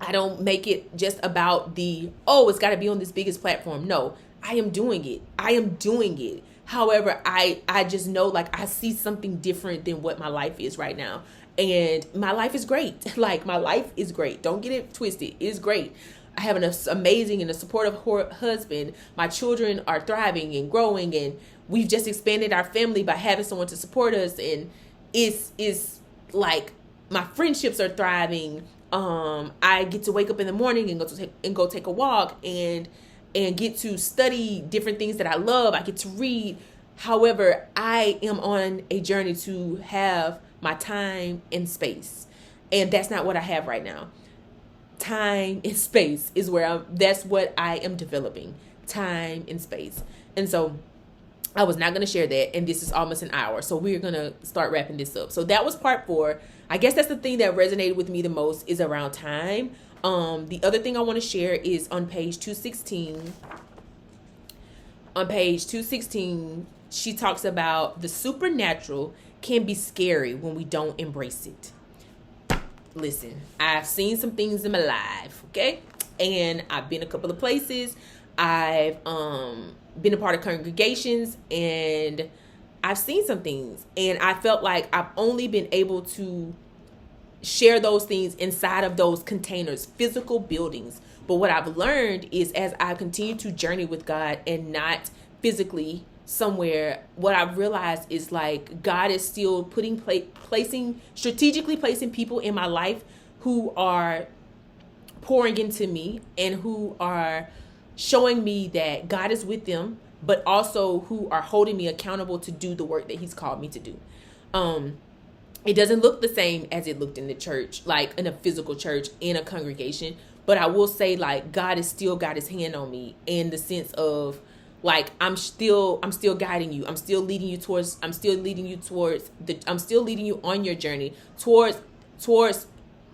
I don't make it just about it's got to be on this biggest platform. No, I am doing it. However, I just know, like, I see something different than what my life is right now. And my life is great. Like, my life is great. Don't get it twisted. It's great. I have an amazing and a supportive husband. My children are thriving and growing, and we've just expanded our family by having someone to support us. And it's like, my friendships are thriving. I get to wake up in the morning and go take a walk and get to study different things that I love. I get to read. However, I am on a journey to have my time and space. And that's not what I have right now. Time and space is that's what I am developing. Time and space. And so I was not going to share that. And this is almost an hour. So we're going to start wrapping this up. So that was part 4. I guess that's the thing that resonated with me the most, is around time. The other thing I want to share is on page 216. On page 216, she talks about the supernatural can be scary when we don't embrace it. Listen, I've seen some things in my life, okay? And I've been a couple of places. I've been a part of congregations, and I've seen some things. And I felt like I've only been able to share those things inside of those containers, physical buildings, But what I've learned is, as I continue to journey with God and not physically somewhere, what I've realized is like God is still strategically placing people in my life who are pouring into me and who are showing me that God is with them, but also who are holding me accountable to do the work that he's called me to do. It doesn't look the same as it looked in the church, like in a physical church, in a congregation. But I will say, like, God has still got his hand on me in the sense of, like, I'm still guiding you. I'm still leading you on your journey towards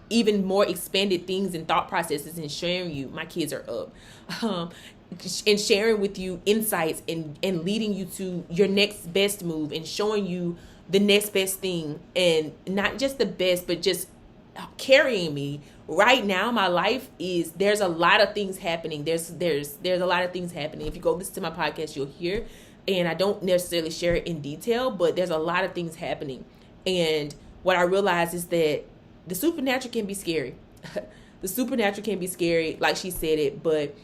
even more expanded things and thought processes, and sharing you, my kids are up, and sharing with you insights and leading you to your next best move and showing you the next best thing, and not just the best, but just carrying me. Right now, my life there's a lot of things happening. There's a lot of things happening. If you go listen to my podcast, you'll hear, and I don't necessarily share it in detail, but there's a lot of things happening. And what I realize is that the supernatural can be scary. The supernatural can be scary, like she said it, but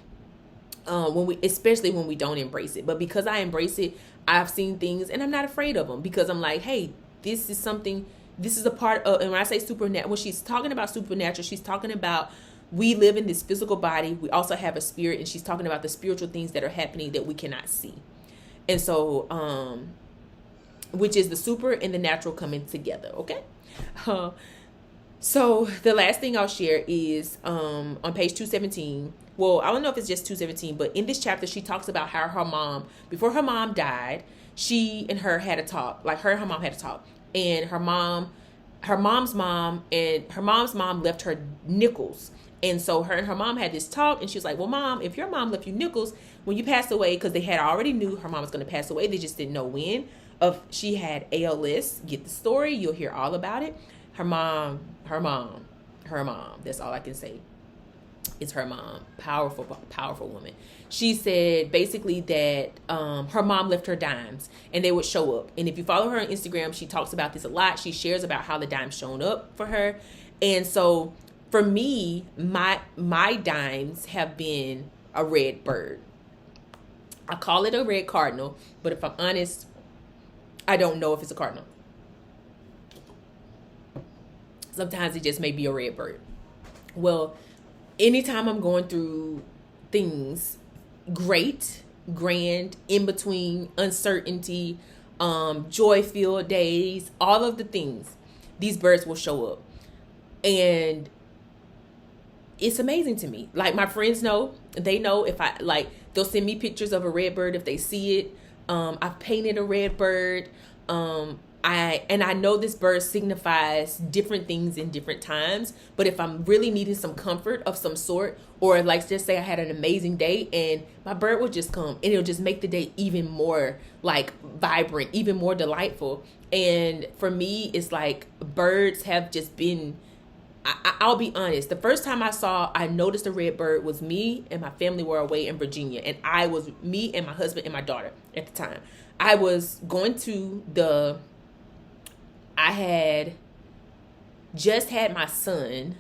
especially when we don't embrace it. But because I embrace it, I've seen things and I'm not afraid of them, because I'm like, hey, this is a part of, and when I say supernatural, when she's talking about supernatural, she's talking about, we live in this physical body. We also have a spirit, and she's talking about the spiritual things that are happening that we cannot see. And so, which is the super and the natural coming together. Okay. So the last thing I'll share is on page 217. Well, I don't know if it's just 217, but in this chapter, she talks about how her mom, before her mom died, she and her had a talk. Like, her and her mom had a talk. And her mom's mom left her nickels. And so her and her mom had this talk, and she was like, well, Mom, if your mom left you nickels when you passed away, because they had already knew her mom was going to pass away, they just didn't know when. She had ALS. Get the story. You'll hear all about it. Her mom, that's all I can say. It's her mom. Powerful, powerful woman. She said basically that her mom left her dimes, and they would show up. And if you follow her on Instagram, she talks about this a lot. She shares about how the dimes shown up for her. And so for me, my dimes have been a red bird. I call it a red cardinal, but if I'm honest, I don't know if it's a cardinal. Sometimes it just may be a red bird. Well, anytime I'm going through things, great, grand, in between, uncertainty, joy-filled days, all of the things, these birds will show up. And it's amazing to me. Like, my friends know, they know if they'll send me pictures of a red bird if they see it. I've painted a red bird. I know this bird signifies different things in different times, but if I'm really needing some comfort of some sort, or like, just say I had an amazing day, and my bird will just come and it'll just make the day even more like vibrant, even more delightful. And for me, it's like birds have just been, I'll be honest, the first time I noticed a red bird was me and my family were away in Virginia, and me and my husband and my daughter at the time. I was going to I had just had my son.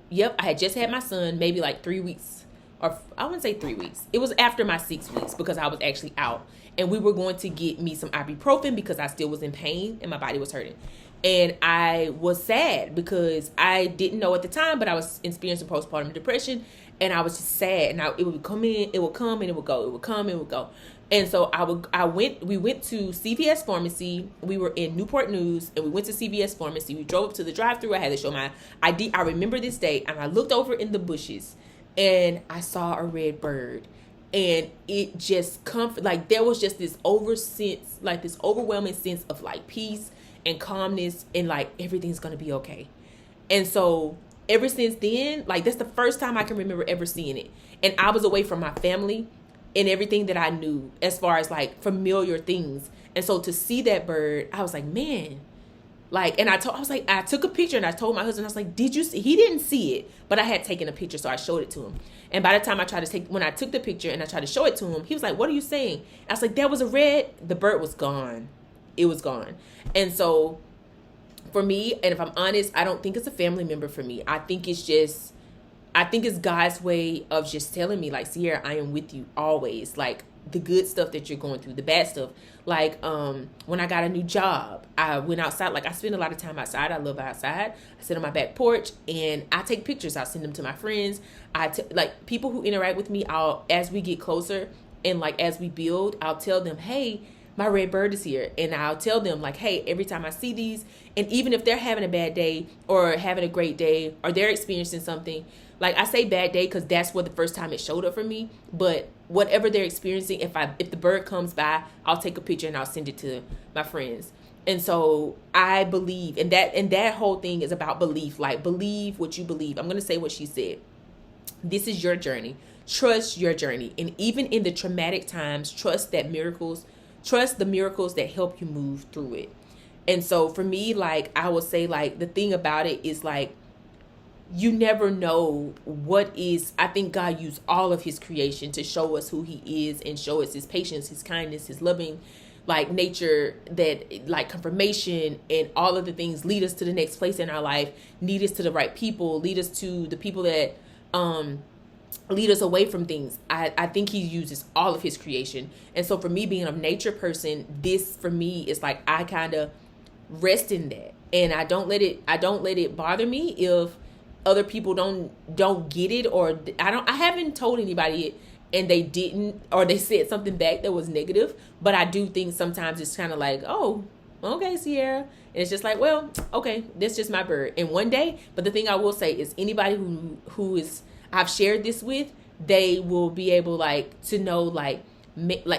Yep, I had just had my son maybe like 3 weeks. Or I wouldn't say 3 weeks. It was after my 6 weeks, because I was actually out. And we were going to get me some ibuprofen because I still was in pain and my body was hurting. And I was sad because I didn't know at the time, but I was experiencing postpartum depression. And I was just sad. And it would come in, it would come and it would go. It would come and it would go. And so we went to CVS Pharmacy. We were in Newport News, and we went to CVS Pharmacy. We drove up to the drive-thru. I had to show my ID. I remember this day, and I looked over in the bushes, and I saw a red bird. And it just there was just this overwhelming sense of like peace and calmness, and like everything's gonna be okay. And so ever since then, like, that's the first time I can remember ever seeing it. And I was away from my family and everything that I knew as far as like familiar things. And so to see that bird, I was like, man, like, and I took a picture, and I told my husband, I was like, did you see? He didn't see it, but I had taken a picture, so I showed it to him. And by the time when I took the picture and I tried to show it to him, he was like, what are you saying? I was like, that was a red. The bird was gone. It was gone. And so for me, and if I'm honest, I don't think it's a family member for me. I think it's just, I think it's God's way of just telling me, like, Sierra, I am with you always. Like, the good stuff that you're going through, the bad stuff. Like, when I got a new job, I went outside. Like, I spend a lot of time outside. I love outside. I sit on my back porch and I take pictures. I'll send them to my friends. Like, people who interact with me, as we get closer and like as we build, I'll tell them, hey, my red bird is here. And I'll tell them, like, hey, every time I see these, and even if they're having a bad day or having a great day or they're experiencing something, like, I say bad day because that's what the first time it showed up for me. But whatever they're experiencing, if the bird comes by, I'll take a picture and I'll send it to my friends. And so I believe, and that whole thing is about belief. Like, believe what you believe. I'm going to say what she said. This is your journey. Trust your journey. And even in the traumatic times, trust the miracles that help you move through it. And so for me, like, I would say, like, the thing about it is, like, you never know I think God used all of his creation to show us who he is and show us his patience, his kindness, his loving, like, nature, that, like, confirmation and all of the things lead us to the next place in our life, lead us to the right people, lead us to the people that lead us away from things. I think he uses all of his creation. And so for me, being a nature person, this for me is like, I kind of rest in that, and I don't let it bother me if other people don't get it, or I haven't told anybody it and they didn't, or they said something back that was negative. But I do think sometimes it's kind of like, oh, okay, Sierra. And it's just like, well, okay, that's just my bird. And one day, but the thing I will say is, anybody who is I've shared this with, they will be able, like, to know, like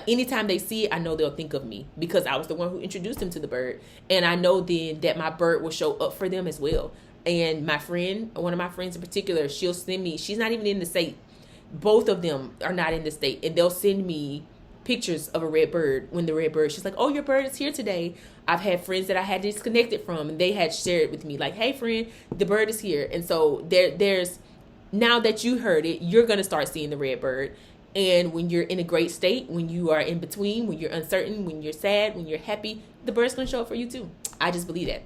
anytime they see it, I know they'll think of me because I was the one who introduced them to the bird. And I know then that my bird will show up for them as well. And my friend, one of my friends in particular, she'll send me, she's not even in the state. Both of them are not in the state. And they'll send me pictures of a red bird. When the red bird, she's like, oh, your bird is here today. I've had friends that I had disconnected from, and they had shared with me, like, hey, friend, the bird is here. And so there's, now that you heard it, you're going to start seeing the red bird. And when you're in a great state, when you are in between, when you're uncertain, when you're sad, when you're happy, the bird's going to show up for you too. I just believe that.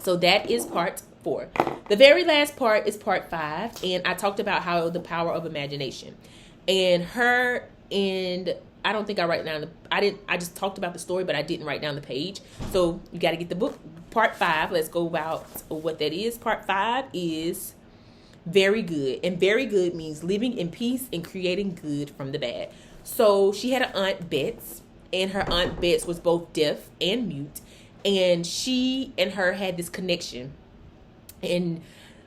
So that is part 4. The very last part is part 5. And I talked about how the power of imagination. And I don't think I write down I just talked about the story, but I didn't write down the page. So you got to get the book. Part 5, let's go about what that is. Part 5 is very good. And very good means living in peace and creating good from the bad. So she had an aunt, Bets, and her aunt Bets was both deaf and mute. And she and her had this connection. And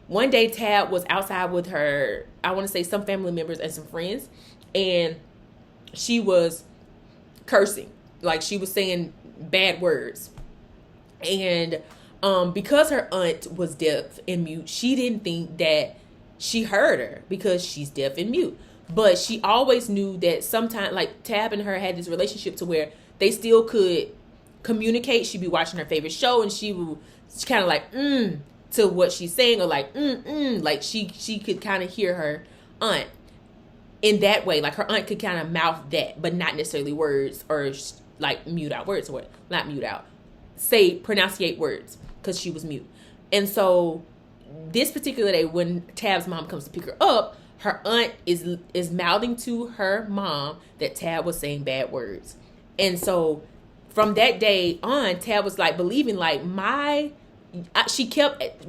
one day Tab was outside with her, I want to say some family members and some friends. And she was cursing. Like, she was saying bad words. And because her aunt was deaf and mute, she didn't think that she heard her because she's deaf and mute. But she always knew that sometimes, like, Tab and her had this relationship to where they still could communicate. She'd be watching her favorite show and she would kind of like, to what she's saying, or like, like she could kind of hear her aunt in that way. Like, her aunt could kind of mouth that, but not necessarily words, or like mute out words, or not mute out, pronunciate words, because she was mute. And so this particular day, when Tab's mom comes to pick her up, her aunt is mouthing to her mom that Tab was saying bad words. And so from that day on, Tab was like believing, like,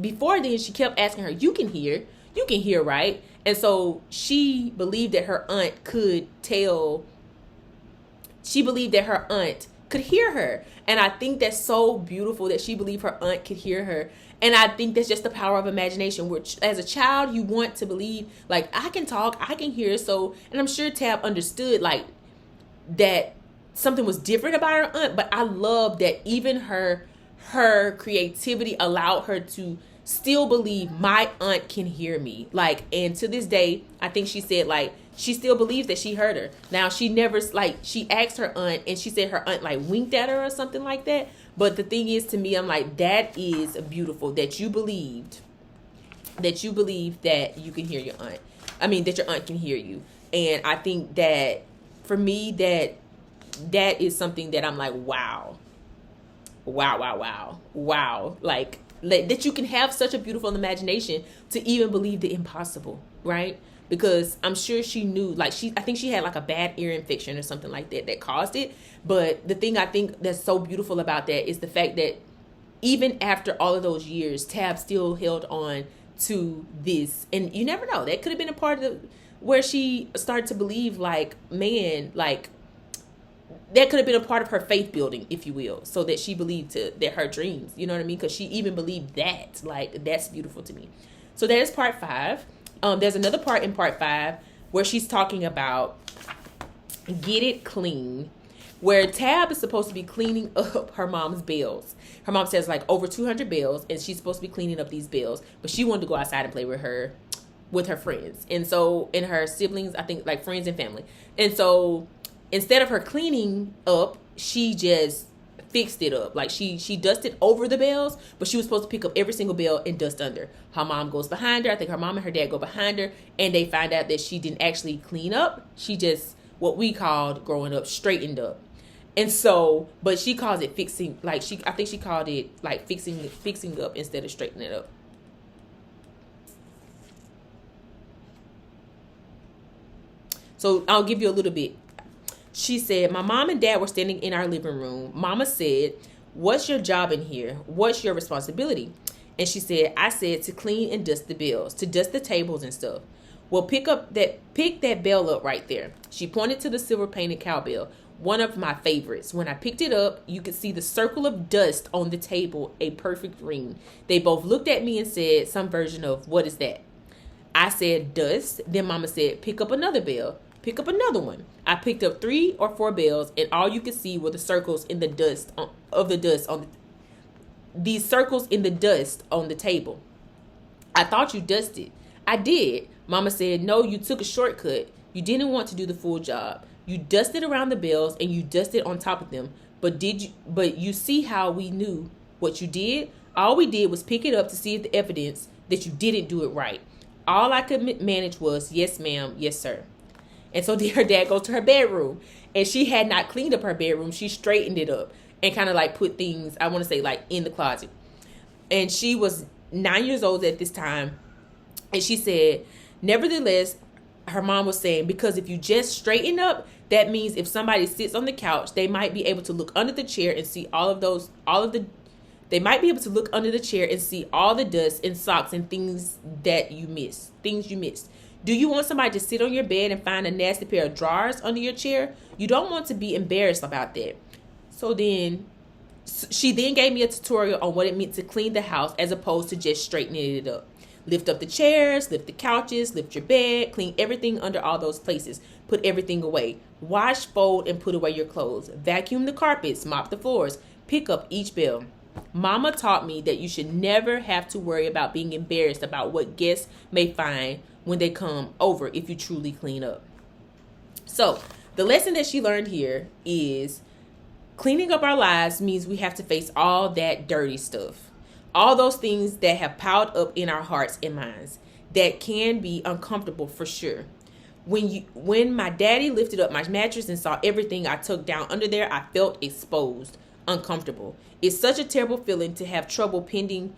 before then she kept asking her, you can hear, right? And so she believed that her aunt could hear her. And I think that's so beautiful that she believed her aunt could hear her. And I think that's just the power of imagination, which as a child, you want to believe, like, I can talk, I can hear. So, and I'm sure Tab understood, like, that something was different about her aunt. But I love that even her creativity allowed her to still believe my aunt can hear me. Like, and to this day, I think she said, like, she still believes that she heard her. Now, she never, like, she asked her aunt, and she said her aunt, like, winked at her or something like that. But the thing is, to me, I'm like, that is beautiful that you believe that you can hear your aunt. I mean, that your aunt can hear you. And I think that for me, that is something that I'm like, wow. Like, that you can have such a beautiful imagination to even believe the impossible, right? Because I'm sure she knew, like, I think she had like a bad ear infection or something like that that caused it. But the thing I think that's so beautiful about that is the fact that even after all of those years, Tab still held on to this. And you never know, that could have been a part of where she started to believe, like, man, like, that could have been a part of her faith building, if you will, so that she believed that her dreams, you know what I mean? Because she even believed that. Like, that's beautiful to me. So that is part 5. There's another part in part 5 where she's talking about get it clean, where Tab is supposed to be cleaning up her mom's bills. Her mom says like over 200 bills, and she's supposed to be cleaning up these bills, but she wanted to go outside and play with her friends. And so, and her siblings, I think, like friends and family. And so instead of her cleaning up, she just fixed it up. Like she dusted over the bells, but she was supposed to pick up every single bell and dust under. Her mom goes behind her. I think her mom and her dad go behind her, and they find out that she didn't actually clean up. She just, what we called growing up, straightened up. And so, but she calls it fixing, like I think she called it like fixing up instead of straightening it up. So I'll give you a little bit. She said, my mom and dad were standing in our living room. Mama said, what's your job in here? What's your responsibility? And she said, I said to clean and dust the bills, to dust the tables and stuff. Well, pick that bell up right there. She pointed to the silver painted cowbell, one of my favorites. When I picked it up, you could see the circle of dust on the table, a perfect ring. They both looked at me and said some version of, what is that? I said, dust. Then Mama said, pick up another bell. Pick up another one. I picked up 3 or 4 bells, and all you could see were the circles in the dust these circles in the dust on the table. I thought you dusted. I did. Mama said, no, you took a shortcut. You didn't want to do the full job. You dusted around the bells and you dusted on top of them. But you see how we knew what you did? All we did was pick it up to see if the evidence that you didn't do it right. All I could manage was, yes, ma'am, yes, sir. And so then her dad goes to her bedroom, and she had not cleaned up her bedroom. She straightened it up and kind of like put things, I want to say, like in the closet. And she was 9 years old at this time. And she said, nevertheless, her mom was saying, because if you just straighten up, that means if somebody sits on the couch, they might be able to look under the chair and see they might be able to look under the chair and see all the dust and socks and things you missed. Do you want somebody to sit on your bed and find a nasty pair of drawers under your chair? You don't want to be embarrassed about that. So then she then gave me a tutorial on what it meant to clean the house as opposed to just straightening it up. Lift up the chairs, lift the couches, lift your bed, clean everything under all those places. Put everything away. Wash, fold, and put away your clothes. Vacuum the carpets, mop the floors. Pick up each bell. Mama taught me that you should never have to worry about being embarrassed about what guests may find when they come over if you truly clean up. So the lesson that she learned here is cleaning up our lives means we have to face all that dirty stuff. All those things that have piled up in our hearts and minds that can be uncomfortable for sure. When my daddy lifted up my mattress and saw everything I took down under there, I felt exposed, uncomfortable. It's such a terrible feeling to have trouble pending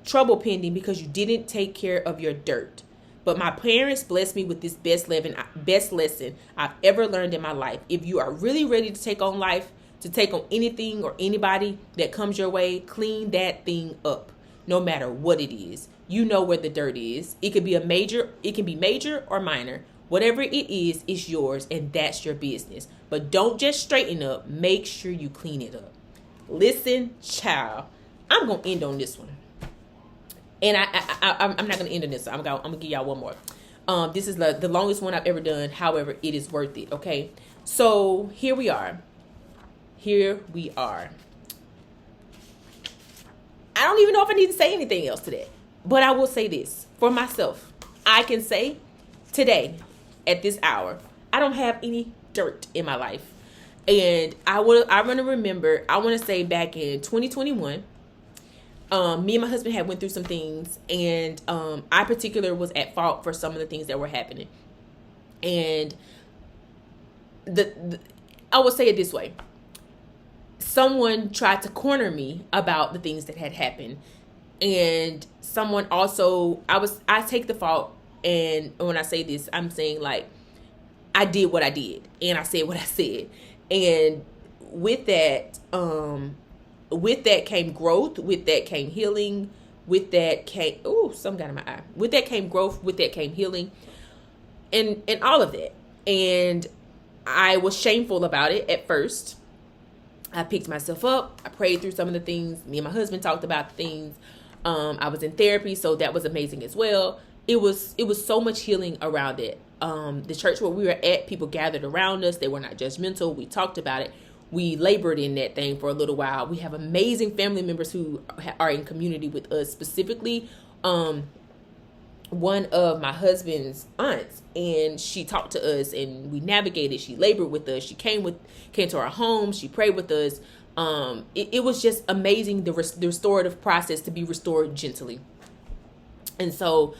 because you didn't take care of your dirt. But my parents blessed me with this best lesson I've ever learned in my life. If you are really ready to take on life, to take on anything or anybody that comes your way, clean that thing up, no matter what it is. You know where the dirt is. It can be major or minor. Whatever it is, it's yours, and that's your business. But don't just straighten up. Make sure you clean it up. Listen, child, I'm going to end on this one. And I'm not going to end on this. I'm going to give y'all one more. This is the longest one I've ever done. However, it is worth it. Okay. So here we are. I don't even know if I need to say anything else to that. But I will say this for myself. I can say today, at this hour, I don't have any dirt in my life. And I want to remember, I want to say back in 2021, me and my husband had went through some things, and I particular was at fault for some of the things that were happening. And I will say it this way. Someone tried to corner me about the things that had happened. And someone also, I take the fault, and when I say this, I'm saying like I did what I did and I said what I said. And with that, came growth, with that came healing, with that came something got in my eye. With that came growth, with that came healing, and all of that. And I was shameful about it at first. I picked myself up. I prayed through some of the things. Me and my husband talked about the things. I was in therapy, so that was amazing as well. It was so much healing around it. The church where we were at, people gathered around us. They were not judgmental. We talked about it. We labored in that thing for a little while. We have amazing family members who are in community with us. Specifically, one of my husband's aunts, and she talked to us, and we navigated. She labored with us. She came to our home. She prayed with us. It was just amazing, the restorative process to be restored gently. And so,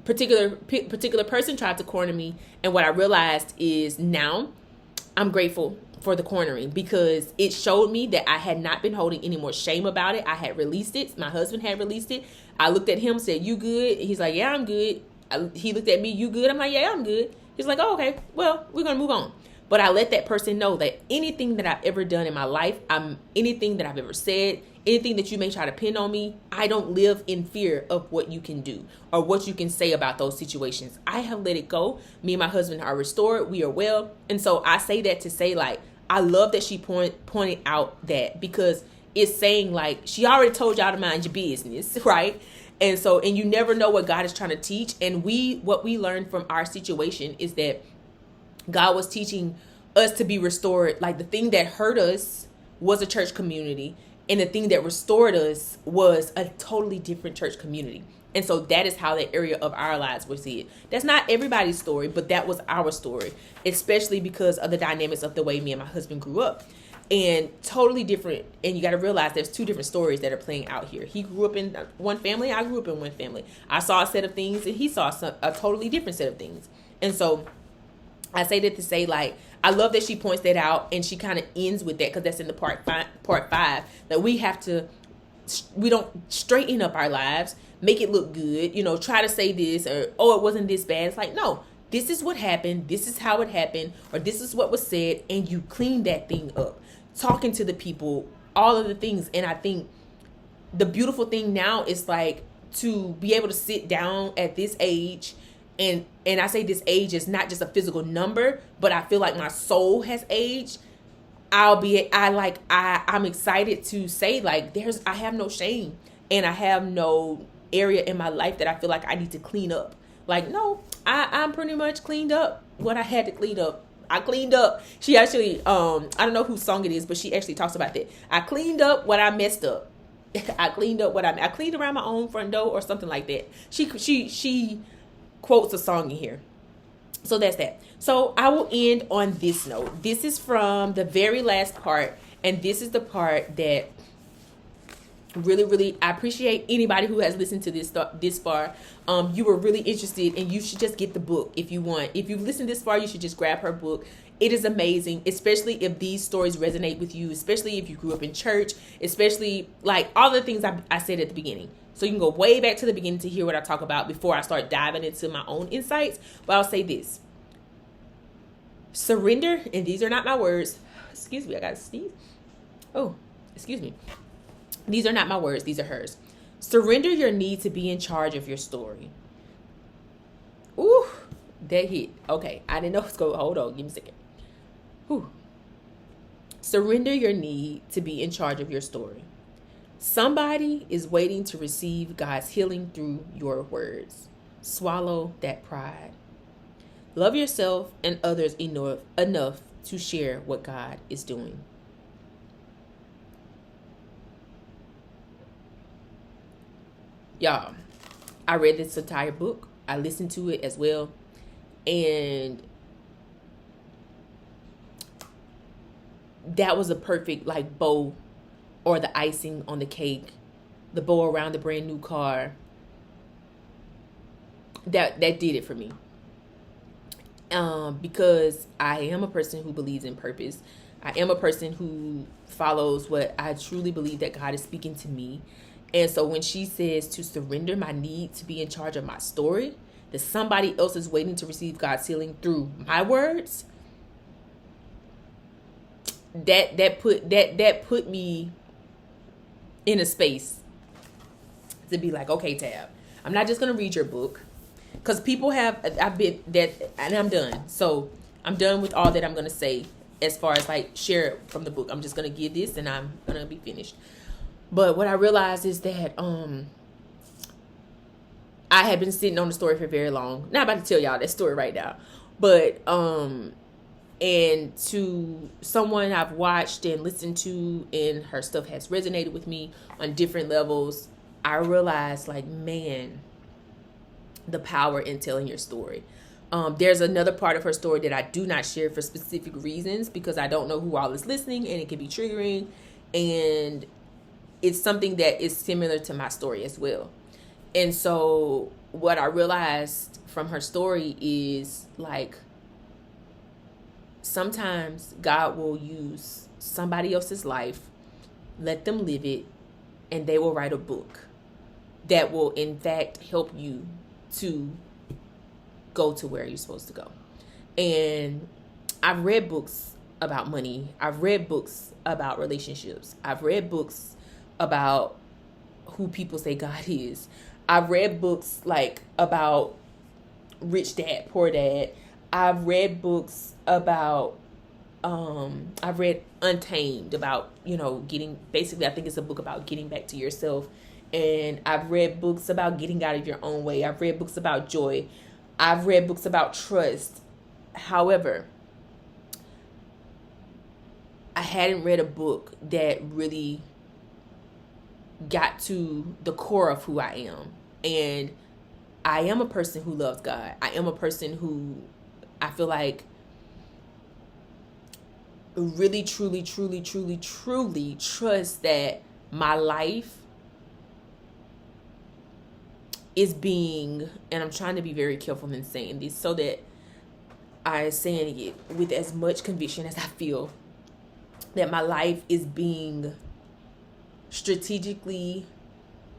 particular person tried to corner me, and what I realized is now I'm grateful for the cornering, because it showed me that I had not been holding any more shame about it. I had released it. My husband had released it. I looked at him, said, "You good?" He's like, "Yeah, I'm good." He looked at me, "You good?" I'm like, "Yeah, I'm good." He's like, "Oh, okay. Well, we're going to move on." But I let that person know that anything that I've ever done in my life, anything that I've ever said, anything that you may try to pin on me, I don't live in fear of what you can do or what you can say about those situations. I have let it go. Me and my husband are restored. We are well. And so I say that to say, like, I love that she pointed out that, because it's saying, like, she already told y'all to mind your business, right? And so, and you never know what God is trying to teach. And what we learned from our situation is that God was teaching us to be restored. Like, the thing that hurt us was a church community, and the thing that restored us was a totally different church community. And so that is how that area of our lives was it. That's not everybody's story, but that was our story, especially because of the dynamics of the way me and my husband grew up. And totally different. And you got to realize there's two different stories that are playing out here. He grew up in one family. I grew up in one family. I saw a set of things, and he saw a totally different set of things. And so I say that to say, like, I love that she points that out, and she kind of ends with that, because that's in the part five, that we don't straighten up our lives, make it look good, try to say this, or, oh, it wasn't this bad. It's like, no, this is what happened. This is how it happened, or this is what was said. And you clean that thing up, talking to the people, all of the things. And I think the beautiful thing now is, like, to be able to sit down at this age, and I say this age is not just a physical number, but I feel like my soul has aged. I'm excited to say, like, I have no shame, and I have no area in my life that I feel like I need to clean up. Like, no, I'm pretty much cleaned up what I had to clean up. I cleaned up. She actually, I don't know whose song it is, but she actually talks about that. I cleaned up what I messed up. I cleaned up I cleaned around my own front door, or something like that. She quotes a song in here. So that's that. So I will end on this note. This is from the very last part, and this is the part that really, really, I appreciate anybody who has listened to this far. You were really interested, and you should just get the book if you want. If you've listened this far, you should just grab her book. It is amazing, especially if these stories resonate with you, especially if you grew up in church, especially like all the things I said at the beginning. So you can go way back to the beginning to hear what I talk about before I start diving into my own insights. But I'll say this. Surrender, and these are not my words. Excuse me, I gotta sneeze. Oh, excuse me. These are not my words, these are hers. Surrender your need to be in charge of your story. Ooh, that hit. Okay, I didn't know it's going. Hold on, give me a second. Ooh. Surrender your need to be in charge of your story. Somebody is waiting to receive God's healing through your words. Swallow that pride. Love yourself and others enough to share what God is doing. Y'all, I read this entire book. I listened to it as well. And that was a perfect, like, bow, or the icing on the cake, the bow around the brand new car. That did it for me. Because I am a person who believes in purpose. I am a person who follows what I truly believe that God is speaking to me. And so when she says to surrender my need to be in charge of my story, that somebody else is waiting to receive God's healing through my words, that put me in a space to be like, okay, Tab, I'm not just gonna read your book, because I've been that, and I'm done. So I'm done with all that I'm gonna say as far as like share from the book. I'm just gonna give this, and I'm gonna be finished. But what I realized is that I had been sitting on the story for very long. Not about to tell y'all that story right now, but and to someone I've watched and listened to, and her stuff has resonated with me on different levels, I realized, like, man, the power in telling your story. There's another part of her story that I do not share for specific reasons, because I don't know who all is listening, and it can be triggering, and it's something that is similar to my story as well. And so what I realized from her story is, like, sometimes God will use somebody else's life, let them live it, and they will write a book that will, in fact, help you to go to where you're supposed to go. And I've read books about money. I've read books about relationships. I've read books about who people say God is. I've read books like about Rich Dad, Poor Dad. I've read books about I've read Untamed, about, getting, basically I think it's a book about getting back to yourself. And I've read books about getting out of your own way. I've read books about joy. I've read books about trust. However, I hadn't read a book that really got to the core of who I am. And I am a person who loves God. I am a person who, I feel like, really, truly, truly, truly, truly trust that my life is being, and I'm trying to be very careful in saying this so that I'm saying it with as much conviction as I feel, that my life is being strategically,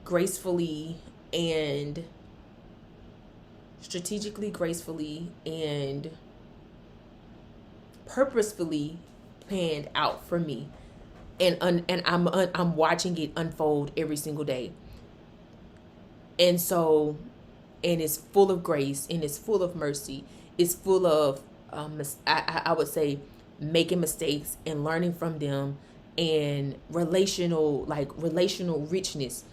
gracefully, and purposefully planned out for me, and I'm watching it unfold every single day. And so, and it's full of grace, and it's full of mercy. It's full of I would say making mistakes and learning from them, and relational richness.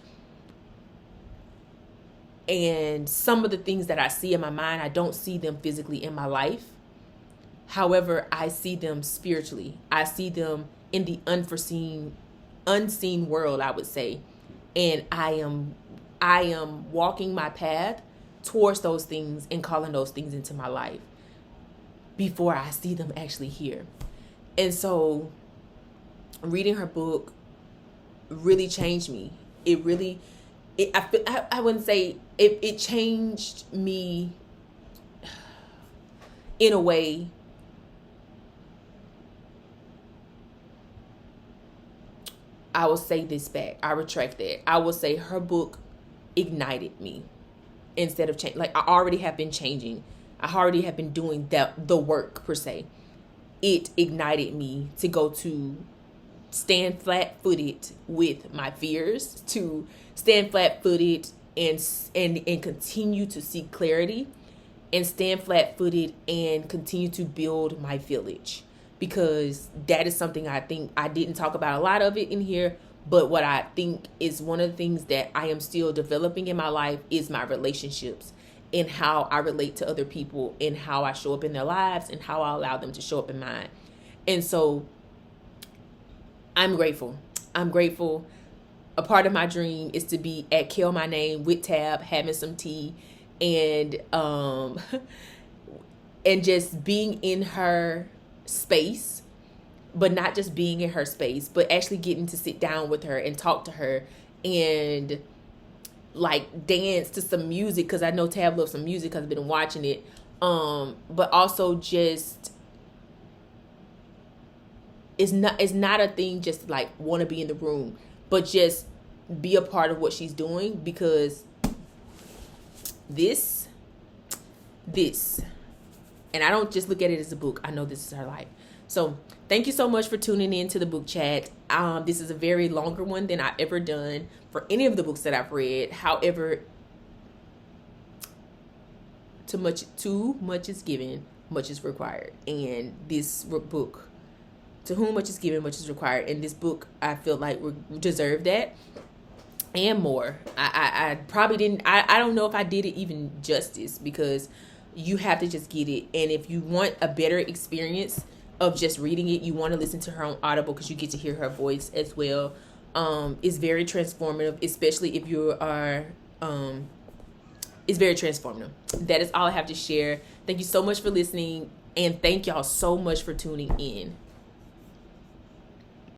And some of the things that I see in my mind, I don't see them physically in my life. However, I see them spiritually. I see them in the unseen world, I would say. And I am walking my path towards those things and calling those things into my life before I see them actually here. And so reading her book really changed me. I wouldn't say it changed me in a way. I will say this back. I retract that. I will say her book ignited me instead of change. Like, I already have been changing. I already have been doing the work per se. It ignited me to go to stand flat-footed with my fears, to stand flat-footed and continue to seek clarity, and stand flat-footed and continue to build my village. Because that is something I think I didn't talk about a lot of it in here, but what I think is one of the things that I am still developing in my life is my relationships, and how I relate to other people, and how I show up in their lives, and how I allow them to show up in mine. And so I'm grateful. A part of my dream is to be at Kill My Name with Tab, having some tea, and and just being in her space, but not just being in her space, but actually getting to sit down with her and talk to her, and like dance to some music, because I know Tab loves some music because I've been watching it, but also just it's not a thing just like want to be in the room, but just be a part of what she's doing, because this, and I don't just look at it as a book. I know this is her life. So thank you so much for tuning in to the book chat. This is a very longer one than I've ever done for any of the books that I've read. However, too much is given, much is required. And this book, to whom much is given, much is required. And this book, I feel like deserved that and more. I probably didn't. I don't know if I did it even justice, because you have to just get it. And if you want a better experience of just reading it, you want to listen to her on Audible, because you get to hear her voice as well. It's very transformative, especially if you are. It's very transformative. That is all I have to share. Thank you so much for listening, and thank y'all so much for tuning in.